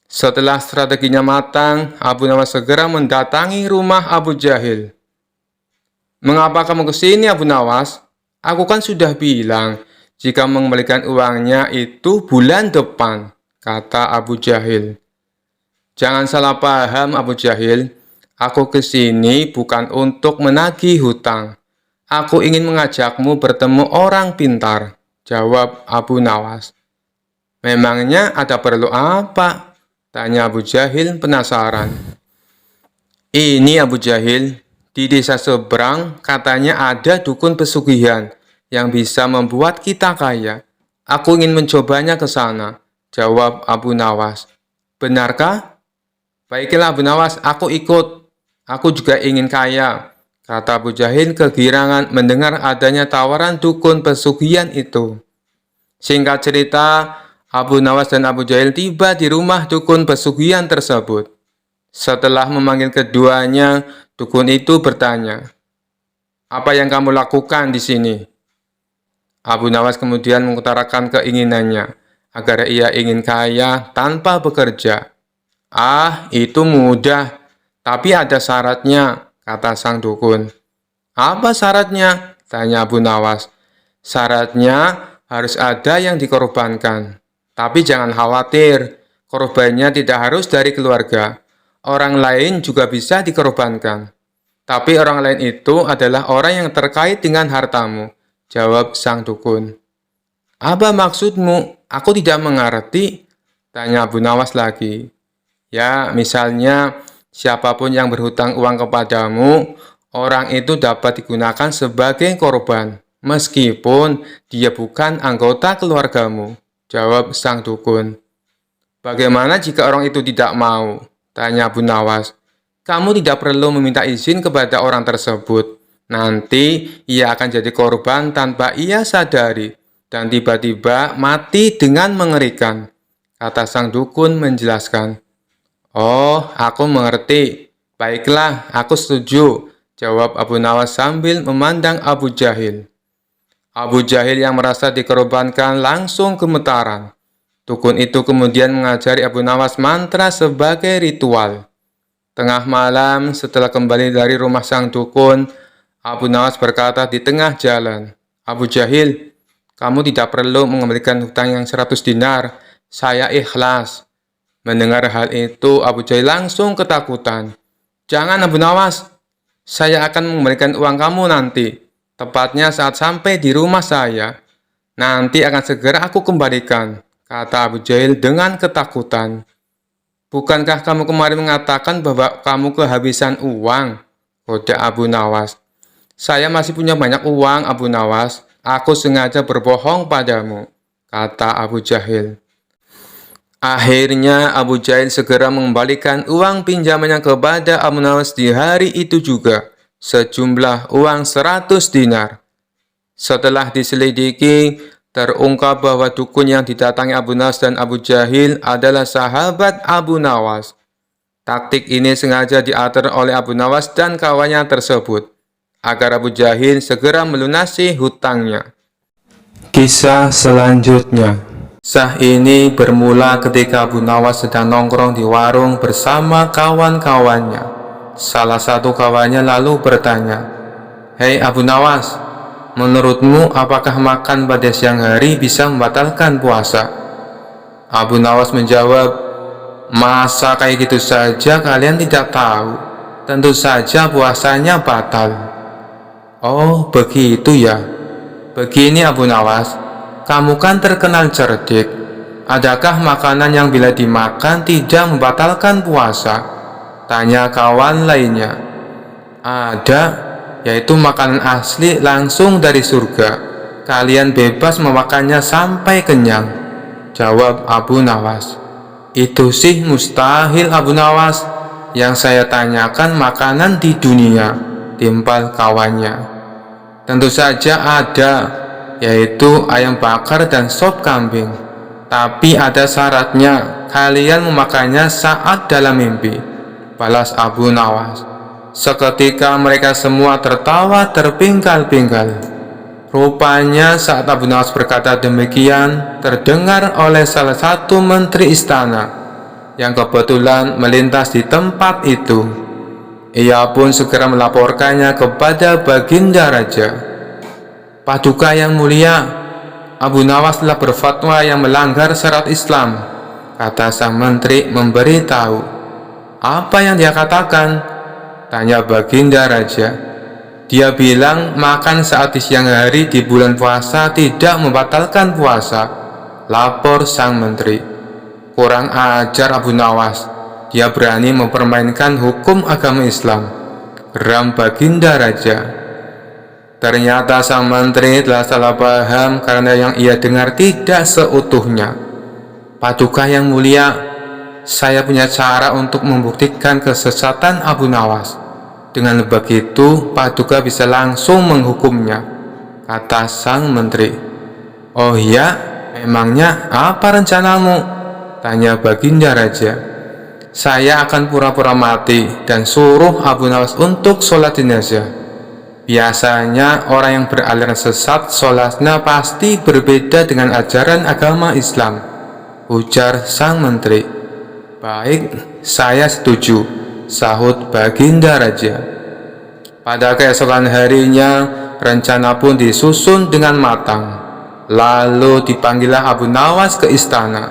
Setelah strateginya matang, Abu Nawas segera mendatangi rumah Abu Jahil. Mengapa kamu ke sini Abu Nawas? Aku kan sudah bilang, jika mengembalikan uangnya itu bulan depan, kata Abu Jahil. Jangan salah paham Abu Jahil, aku ke sini bukan untuk menagih hutang. Aku ingin mengajakmu bertemu orang pintar, jawab Abu Nawas. Memangnya ada perlu apa? Tanya Abu Jahil penasaran. Ini Abu Jahil, di desa seberang katanya ada dukun pesugihan yang bisa membuat kita kaya. Aku ingin mencobanya ke sana, jawab Abu Nawas. Benarkah? Baiklah Abu Nawas, aku ikut. Aku juga ingin kaya, kata Abu Jahil kegirangan mendengar adanya tawaran dukun pesugihan itu. Singkat cerita, Abu Nawas dan Abu Jahil tiba di rumah dukun pesugihan tersebut. Setelah memanggil keduanya, dukun itu bertanya, "Apa yang kamu lakukan di sini?" Abu Nawas kemudian mengutarakan keinginannya, agar ia ingin kaya tanpa bekerja. "Ah, itu mudah, tapi ada syaratnya," kata sang dukun. "Apa syaratnya?" tanya Abu Nawas. "Syaratnya, harus ada yang dikorbankan. Tapi jangan khawatir, korbannya tidak harus dari keluarga. Orang lain juga bisa dikorbankan. Tapi orang lain itu adalah orang yang terkait dengan hartamu, jawab sang dukun. Apa maksudmu? Aku tidak mengerti, tanya Abu Nawas lagi. Ya, misalnya siapapun yang berhutang uang kepadamu, orang itu dapat digunakan sebagai korban, meskipun dia bukan anggota keluargamu, jawab sang dukun. Bagaimana jika orang itu tidak mau? Tanya Abu Nawas. Kamu tidak perlu meminta izin kepada orang tersebut. Nanti ia akan jadi korban tanpa ia sadari dan tiba-tiba mati dengan mengerikan, kata sang dukun menjelaskan. Oh, aku mengerti. Baiklah, aku setuju, jawab Abu Nawas sambil memandang Abu Jahil. Abu Jahil yang merasa dikorbankan langsung gemetaran. Dukun itu kemudian mengajari Abu Nawas mantra sebagai ritual. Tengah malam, setelah kembali dari rumah sang dukun, Abu Nawas berkata di tengah jalan, Abu Jahil, kamu tidak perlu mengembalikan hutang yang 100 dinar, saya ikhlas. Mendengar hal itu, Abu Jahil langsung ketakutan. Jangan Abu Nawas, saya akan mengembalikan uang kamu nanti, tepatnya saat sampai di rumah saya. Nanti akan segera aku kembalikan, kata Abu Jahil dengan ketakutan. Bukankah kamu kemarin mengatakan bahwa kamu kehabisan uang? Kode Abu Nawas. Saya masih punya banyak uang, Abu Nawas. Aku sengaja berbohong padamu, kata Abu Jahil. Akhirnya Abu Jahil segera mengembalikan uang pinjamannya kepada Abu Nawas di hari itu juga, sejumlah uang 100 dinar. Setelah diselidiki, terungkap bahwa dukun yang didatangi Abu Nawas dan Abu Jahil adalah sahabat Abu Nawas. Taktik ini sengaja diatur oleh Abu Nawas dan kawannya tersebut, agar Abu Jahil segera melunasi hutangnya. Kisah selanjutnya. Kisah ini bermula ketika Abu Nawas sedang nongkrong di warung bersama kawan-kawannya. Salah satu kawannya lalu bertanya, "Hei Abu Nawas, menurutmu apakah makan pada siang hari bisa membatalkan puasa?" Abu Nawas menjawab, "Masa kayak gitu saja kalian tidak tahu? Tentu saja puasanya batal." "Oh, begitu ya. Begini Abu Nawas, kamu kan terkenal cerdik. Adakah makanan yang bila dimakan tidak membatalkan puasa?" tanya kawan lainnya. "Ada, yaitu makanan asli langsung dari surga. Kalian bebas memakannya sampai kenyang," jawab Abu Nawas. "Itu sih mustahil Abu Nawas. Yang saya tanyakan makanan di dunia," timpal kawannya. "Tentu saja ada, yaitu ayam bakar dan sop kambing. Tapi ada syaratnya, kalian memakannya saat dalam mimpi," balas Abu Nawas. Seketika mereka semua tertawa terpingkal-pingkal. Rupanya saat Abu Nawas berkata demikian, terdengar oleh salah satu menteri istana yang kebetulan melintas di tempat itu. Ia pun segera melaporkannya kepada Baginda Raja. "Paduka yang mulia, Abu Nawas telah berfatwa yang melanggar syarat Islam," kata sang menteri memberitahu. "Apa yang dia katakan?" tanya Baginda Raja. "Dia bilang makan saat di siang hari di bulan puasa tidak membatalkan puasa," lapor sang menteri. "Kurang ajar Abu Nawas, dia berani mempermainkan hukum agama Islam," geram Baginda Raja. Ternyata sang menteri telah salah paham karena yang ia dengar tidak seutuhnya. "Paduka yang mulia, saya punya cara untuk membuktikan kesesatan Abu Nawas. Dengan begitu, Paduka bisa langsung menghukumnya," kata sang menteri. "Oh ya, memangnya apa rencanamu?" tanya Baginda Raja. "Saya akan pura-pura mati dan suruh Abu Nawas untuk sholat jenazah. Biasanya orang yang beraliran sesat sholatnya pasti berbeda dengan ajaran agama Islam," ujar sang menteri. "Baik, saya setuju," sahut Baginda Raja. Pada keesokan harinya, rencana pun disusun dengan matang. Lalu dipanggillah Abu Nawas ke istana.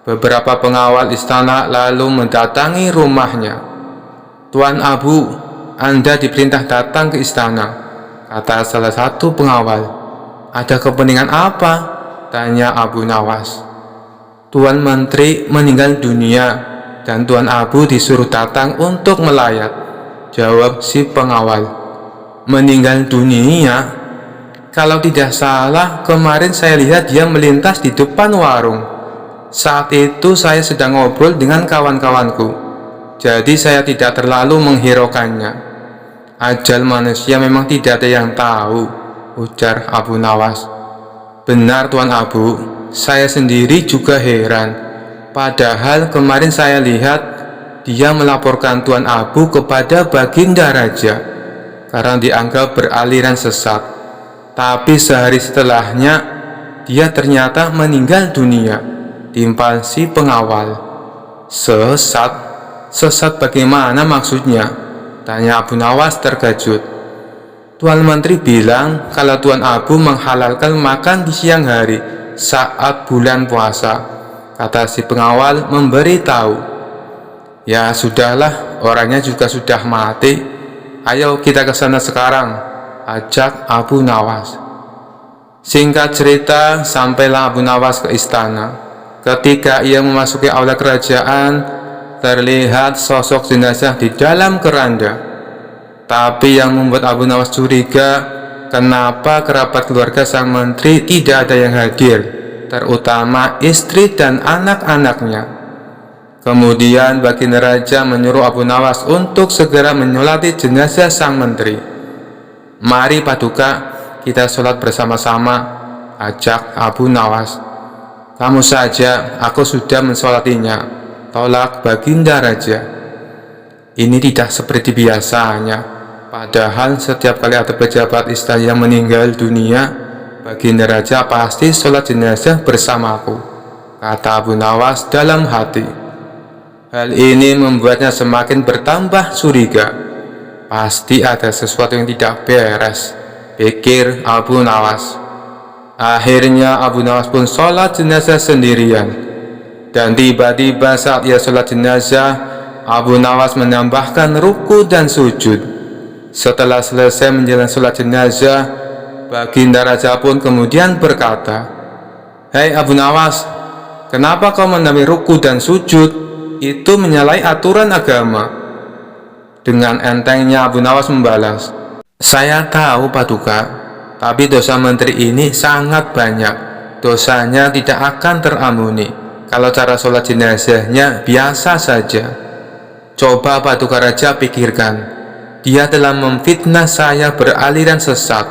Beberapa pengawal istana lalu mendatangi rumahnya. "Tuan Abu, Anda diperintah datang ke istana," kata salah satu pengawal. "Ada kepentingan apa?" tanya Abu Nawas. "Tuan Menteri meninggal dunia dan Tuan Abu disuruh datang untuk melayat," jawab si pengawal. "Meninggal dunia? Kalau tidak salah, kemarin saya lihat dia melintas di depan warung. Saat itu saya sedang ngobrol dengan kawan-kawanku, jadi saya tidak terlalu menghiraukannya. Ajal manusia memang tidak ada yang tahu," ujar Abu Nawas. "Benar Tuan Abu, saya sendiri juga heran. Padahal kemarin saya lihat dia melaporkan Tuan Abu kepada Baginda Raja karena dianggap beraliran sesat. Tapi sehari setelahnya dia ternyata meninggal dunia," timpal si pengawal. "Sesat? Sesat bagaimana maksudnya?" tanya Abu Nawas terkejut. "Tuan Menteri bilang kalau Tuan Abu menghalalkan makan di siang hari saat bulan puasa," kata si pengawal memberi tahu. "Ya sudahlah, orangnya juga sudah mati. Ayo kita ke sana sekarang," ajak Abu Nawas. Singkat cerita, sampailah Abu Nawas ke istana. Ketika ia memasuki aula kerajaan, terlihat sosok jenazah di dalam keranda. Tapi yang membuat Abu Nawas curiga, kenapa kerabat keluarga sang menteri tidak ada yang hadir, terutama istri dan anak-anaknya. Kemudian Baginda Raja menyuruh Abu Nawas untuk segera menyolati jenazah sang menteri. "Mari Paduka, kita sholat bersama-sama," ajak Abu Nawas. "Kamu saja, aku sudah mensolatinya," tolak Baginda Raja. Ini tidak seperti biasanya. Padahal setiap kali ada pejabat istana yang meninggal dunia, Baginda Raja pasti sholat jenazah bersamaku, kata Abu Nawas dalam hati. Hal ini membuatnya semakin bertambah curiga. Pasti ada sesuatu yang tidak beres, pikir Abu Nawas. Akhirnya Abu Nawas pun sholat jenazah sendirian. Dan tiba-tiba saat ia sholat jenazah, Abu Nawas menambahkan ruku dan sujud. Setelah selesai menjalani sholat jenazah, Baginda Raja pun kemudian berkata, "Hei Abu Nawas, kenapa kau menambah ruku dan sujud? Itu menyalahi aturan agama." Dengan entengnya Abu Nawas membalas, "Saya tahu Paduka, tapi dosa menteri ini sangat banyak. Dosanya tidak akan terampuni kalau cara sholat jenazahnya biasa saja. Coba Paduka Raja pikirkan, dia telah memfitnah saya beraliran sesat,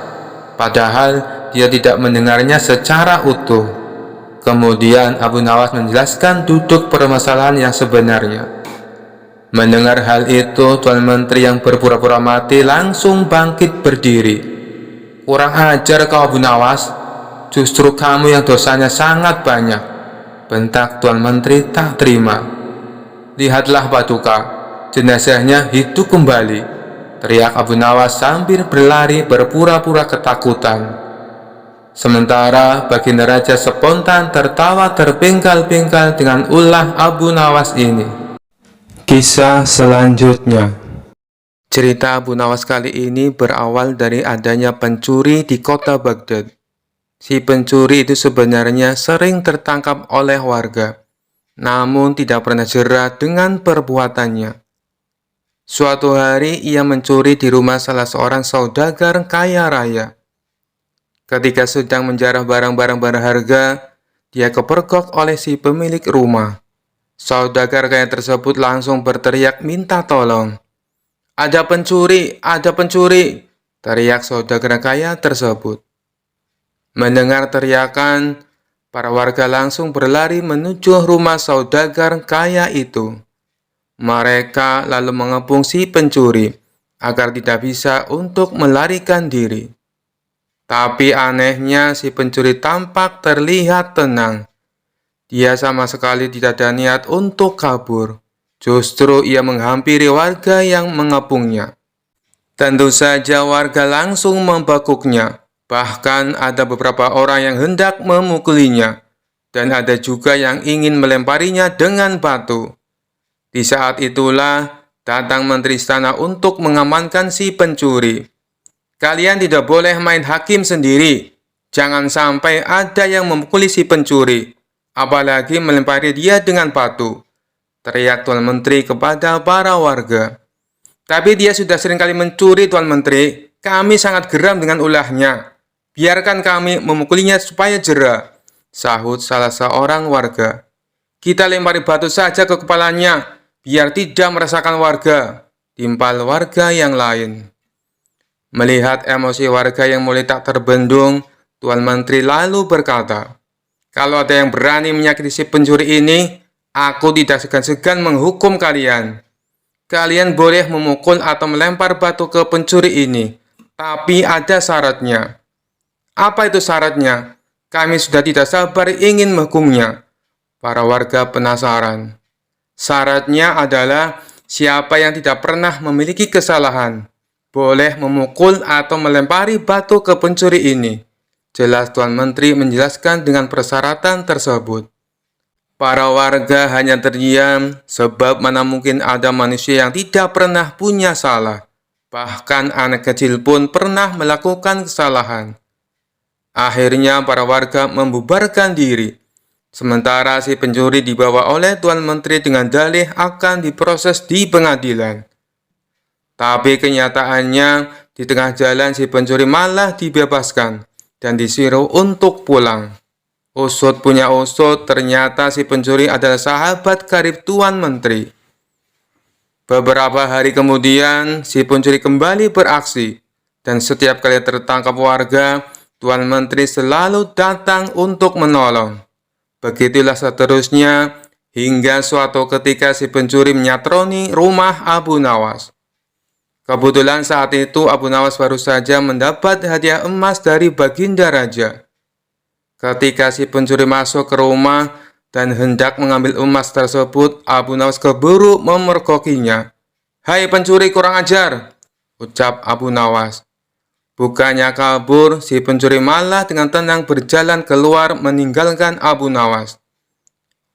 padahal dia tidak mendengarnya secara utuh." Kemudian Abu Nawas menjelaskan duduk permasalahan yang sebenarnya. Mendengar hal itu, Tuan Menteri yang berpura-pura mati langsung bangkit berdiri. "Kurang ajar kau Abu Nawas, justru kamu yang dosanya sangat banyak," bentak Tuan Menteri tak terima. "Lihatlah Paduka, jenazahnya hidup kembali," teriak Abu Nawas sambil berlari berpura-pura ketakutan. Sementara Baginda Raja spontan tertawa terpingkal-pingkal dengan ulah Abu Nawas ini. Kisah selanjutnya. Cerita Abu Nawas kali ini berawal dari adanya pencuri di kota Baghdad. Si pencuri itu sebenarnya sering tertangkap oleh warga, namun tidak pernah jera dengan perbuatannya. Suatu hari ia mencuri di rumah salah seorang saudagar kaya raya. Ketika sedang menjarah barang-barang berharga, dia kepergok oleh si pemilik rumah. Saudagar kaya tersebut langsung berteriak minta tolong. "Ada pencuri, ada pencuri!" teriak saudagar kaya tersebut. Mendengar teriakan, para warga langsung berlari menuju rumah saudagar kaya itu. Mereka lalu mengepung si pencuri agar tidak bisa untuk melarikan diri. Tapi anehnya si pencuri tampak terlihat tenang. Dia sama sekali tidak ada niat untuk kabur. Justru ia menghampiri warga yang mengepungnya. Tentu saja warga langsung membekuknya. Bahkan ada beberapa orang yang hendak memukulinya, dan ada juga yang ingin melemparinya dengan batu. Di saat itulah datang menteri istana untuk mengamankan si pencuri. Kalian tidak boleh main hakim sendiri. Jangan sampai ada yang memukuli si pencuri, apalagi melempari dia dengan batu, teriak Tuan Menteri kepada para warga. Tapi dia sudah seringkali mencuri, Tuan Menteri. Kami sangat geram dengan ulahnya. Biarkan kami memukulinya supaya jera, sahut salah seorang warga. Kita lempari batu saja ke kepalanya, biar tidak merasakan warga, timpal warga yang lain. Melihat emosi warga yang mulai tak terbendung, Tuan Menteri lalu berkata, "Kalau ada yang berani menyakiti si pencuri ini, aku tidak segan-segan menghukum kalian. Kalian boleh memukul atau melempar batu ke pencuri ini, tapi ada syaratnya." "Apa itu syaratnya? Kami sudah tidak sabar ingin menghukumnya." Para warga penasaran. "Syaratnya adalah siapa yang tidak pernah memiliki kesalahan boleh memukul atau melempari batu ke pencuri ini," jelas Tuan Menteri menjelaskan dengan persyaratan tersebut. Para warga hanya terdiam, sebab mana mungkin ada manusia yang tidak pernah punya salah. Bahkan anak kecil pun pernah melakukan kesalahan. Akhirnya para warga membubarkan diri. Sementara si pencuri dibawa oleh Tuan Menteri dengan dalih akan diproses di pengadilan. Tapi kenyataannya, di tengah jalan si pencuri malah dibebaskan dan disuruh untuk pulang. Usut punya usut, ternyata si pencuri adalah sahabat karib Tuan Menteri. Beberapa hari kemudian, si pencuri kembali beraksi, dan setiap kali tertangkap warga, Tuan Menteri selalu datang untuk menolong. Begitulah seterusnya, hingga suatu ketika si pencuri menyatroni rumah Abu Nawas. Kebetulan saat itu Abu Nawas baru saja mendapat hadiah emas dari Baginda Raja. Ketika si pencuri masuk ke rumah dan hendak mengambil emas tersebut, Abu Nawas keburu memergokinya. "Hai pencuri kurang ajar," ucap Abu Nawas. Bukannya kabur, si pencuri malah dengan tenang berjalan keluar meninggalkan Abu Nawas.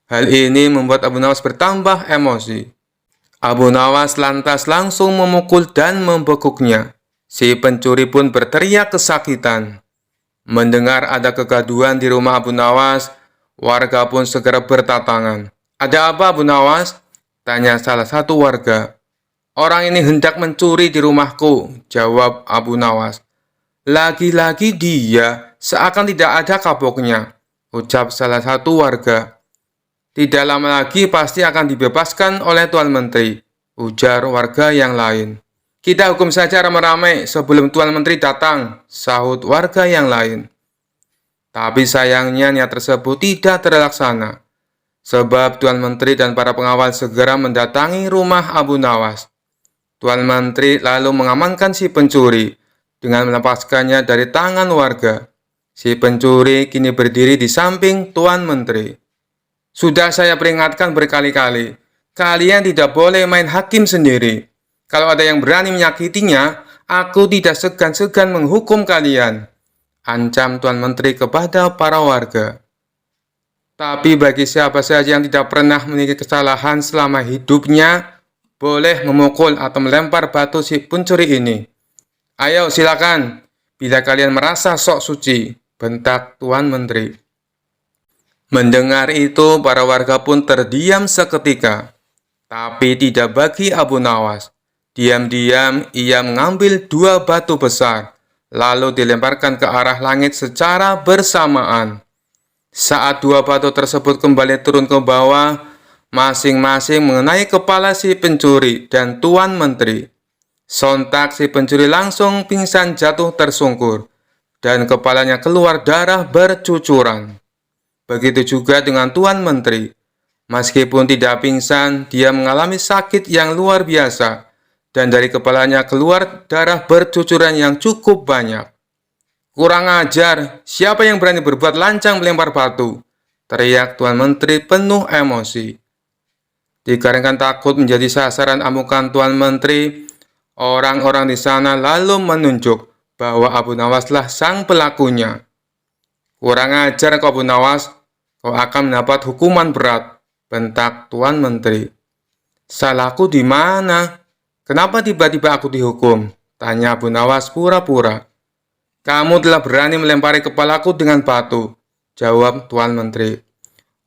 Hal ini membuat Abu Nawas bertambah emosi. Abu Nawas lantas langsung memukul dan membekuknya. Si pencuri pun berteriak kesakitan. Mendengar ada kegaduhan di rumah Abu Nawas, warga pun segera berdatangan. "Ada apa, Abu Nawas?" tanya salah satu warga. "Orang ini hendak mencuri di rumahku," jawab Abu Nawas. "Lagi-lagi dia, seakan tidak ada kapoknya," ucap salah satu warga. "Tidak lama lagi pasti akan dibebaskan oleh Tuan Menteri," ujar warga yang lain. "Kita hukum saja ramai-ramai sebelum Tuan Menteri datang," sahut warga yang lain. Tapi sayangnya niat tersebut tidak terlaksana, sebab Tuan Menteri dan para pengawal segera mendatangi rumah Abu Nawas. Tuan Menteri lalu mengamankan si pencuri dengan melepaskannya dari tangan warga. Si pencuri kini berdiri di samping Tuan Menteri. "Sudah saya peringatkan berkali-kali, kalian tidak boleh main hakim sendiri. Kalau ada yang berani menyakitinya, aku tidak segan-segan menghukum kalian," ancam Tuan Menteri kepada para warga. Tapi bagi siapa saja yang tidak pernah memiliki kesalahan selama hidupnya, boleh memukul atau melempar batu si pencuri ini. "Ayo silakan, bila kalian merasa sok suci," bentak Tuan Menteri. Mendengar itu, para warga pun terdiam seketika. Tapi tidak bagi Abu Nawas. Diam-diam ia mengambil 2 batu besar, lalu dilemparkan ke arah langit secara bersamaan. Saat 2 batu tersebut kembali turun ke bawah, masing-masing mengenai kepala si pencuri dan Tuan Menteri. Sontak si pencuri langsung pingsan jatuh tersungkur, dan kepalanya keluar darah bercucuran. Begitu juga dengan Tuan Menteri. Meskipun tidak pingsan, dia mengalami sakit yang luar biasa, dan dari kepalanya keluar darah bercucuran yang cukup banyak. "Kurang ajar, siapa yang berani berbuat lancang melempar batu?" teriak Tuan Menteri penuh emosi. Dikarenakan takut menjadi sasaran amukan Tuan Menteri, orang-orang di sana lalu menunjuk bahwa Abu Nawaslah sang pelakunya. Kurang ajar kau Abu Nawas, kau akan mendapat hukuman berat, bentak Tuan Menteri. Salahku di mana? Kenapa tiba-tiba aku dihukum? Tanya Abu Nawas pura-pura. Kamu telah berani melempari kepalaku dengan batu, jawab Tuan Menteri.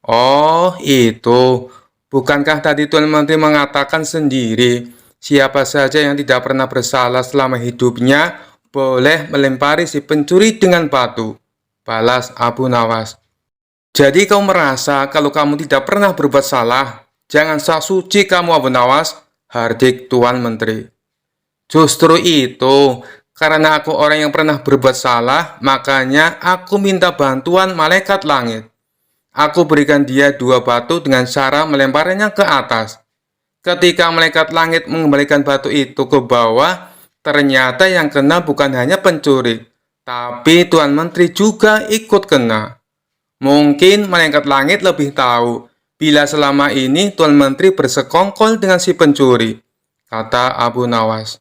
Oh, itu. Bukankah tadi Tuan Menteri mengatakan sendiri, siapa saja yang tidak pernah bersalah selama hidupnya boleh melempari si pencuri dengan batu, balas Abu Nawas. Jadi kau merasa kalau kamu tidak pernah berbuat salah? Jangan sok suci kamu Abu Nawas, hardik Tuan Menteri. Justru itu, karena aku orang yang pernah berbuat salah, makanya aku minta bantuan malaikat langit. Aku berikan dia 2 batu dengan cara melemparnya ke atas. Ketika malaikat langit mengembalikan batu itu ke bawah, ternyata yang kena bukan hanya pencuri, tapi Tuan Menteri juga ikut kena. Mungkin malaikat langit lebih tahu bila selama ini Tuan Menteri bersekongkol dengan si pencuri, kata Abu Nawas.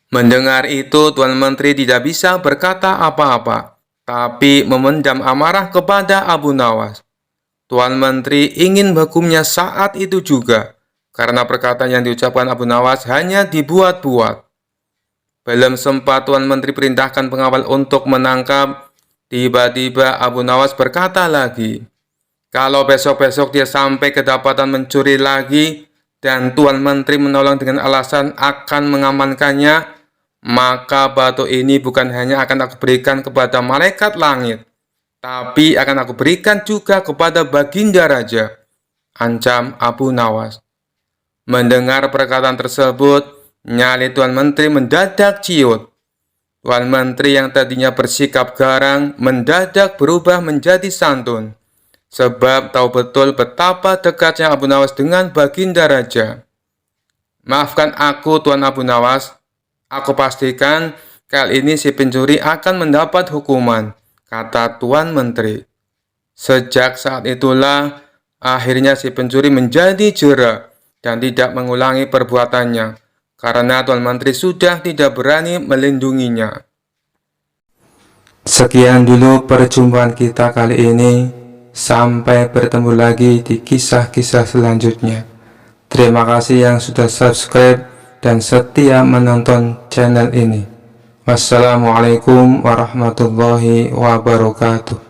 Mendengar itu, Tuan Menteri tidak bisa berkata apa-apa, tapi memendam amarah kepada Abu Nawas. Tuan Menteri ingin menghukumnya saat itu juga, karena perkataan yang diucapkan Abu Nawas hanya dibuat-buat. Belum sempat Tuan Menteri perintahkan pengawal untuk menangkap, tiba-tiba Abu Nawas berkata lagi, kalau besok-besok dia sampai kedapatan mencuri lagi, dan Tuan Menteri menolong dengan alasan akan mengamankannya, maka batu ini bukan hanya akan aku berikan kepada malaikat langit, tapi akan aku berikan juga kepada Baginda Raja, ancam Abu Nawas. Mendengar perkataan tersebut, nyali Tuan Menteri mendadak ciut. Tuan Menteri yang tadinya bersikap garang mendadak berubah menjadi santun, sebab tahu betul betapa dekatnya Abu Nawas dengan Baginda Raja. Maafkan aku Tuan Abu Nawas, aku pastikan kali ini si pencuri akan mendapat hukuman, kata Tuan Menteri. Sejak saat itulah, akhirnya si pencuri menjadi jera dan tidak mengulangi perbuatannya, karena Tuan Menteri sudah tidak berani melindunginya. Sekian dulu perjumpaan kita kali ini. Sampai bertemu lagi di kisah-kisah selanjutnya. Terima kasih yang sudah subscribe dan setia menonton channel ini. Wassalamualaikum warahmatullahi wabarakatuh.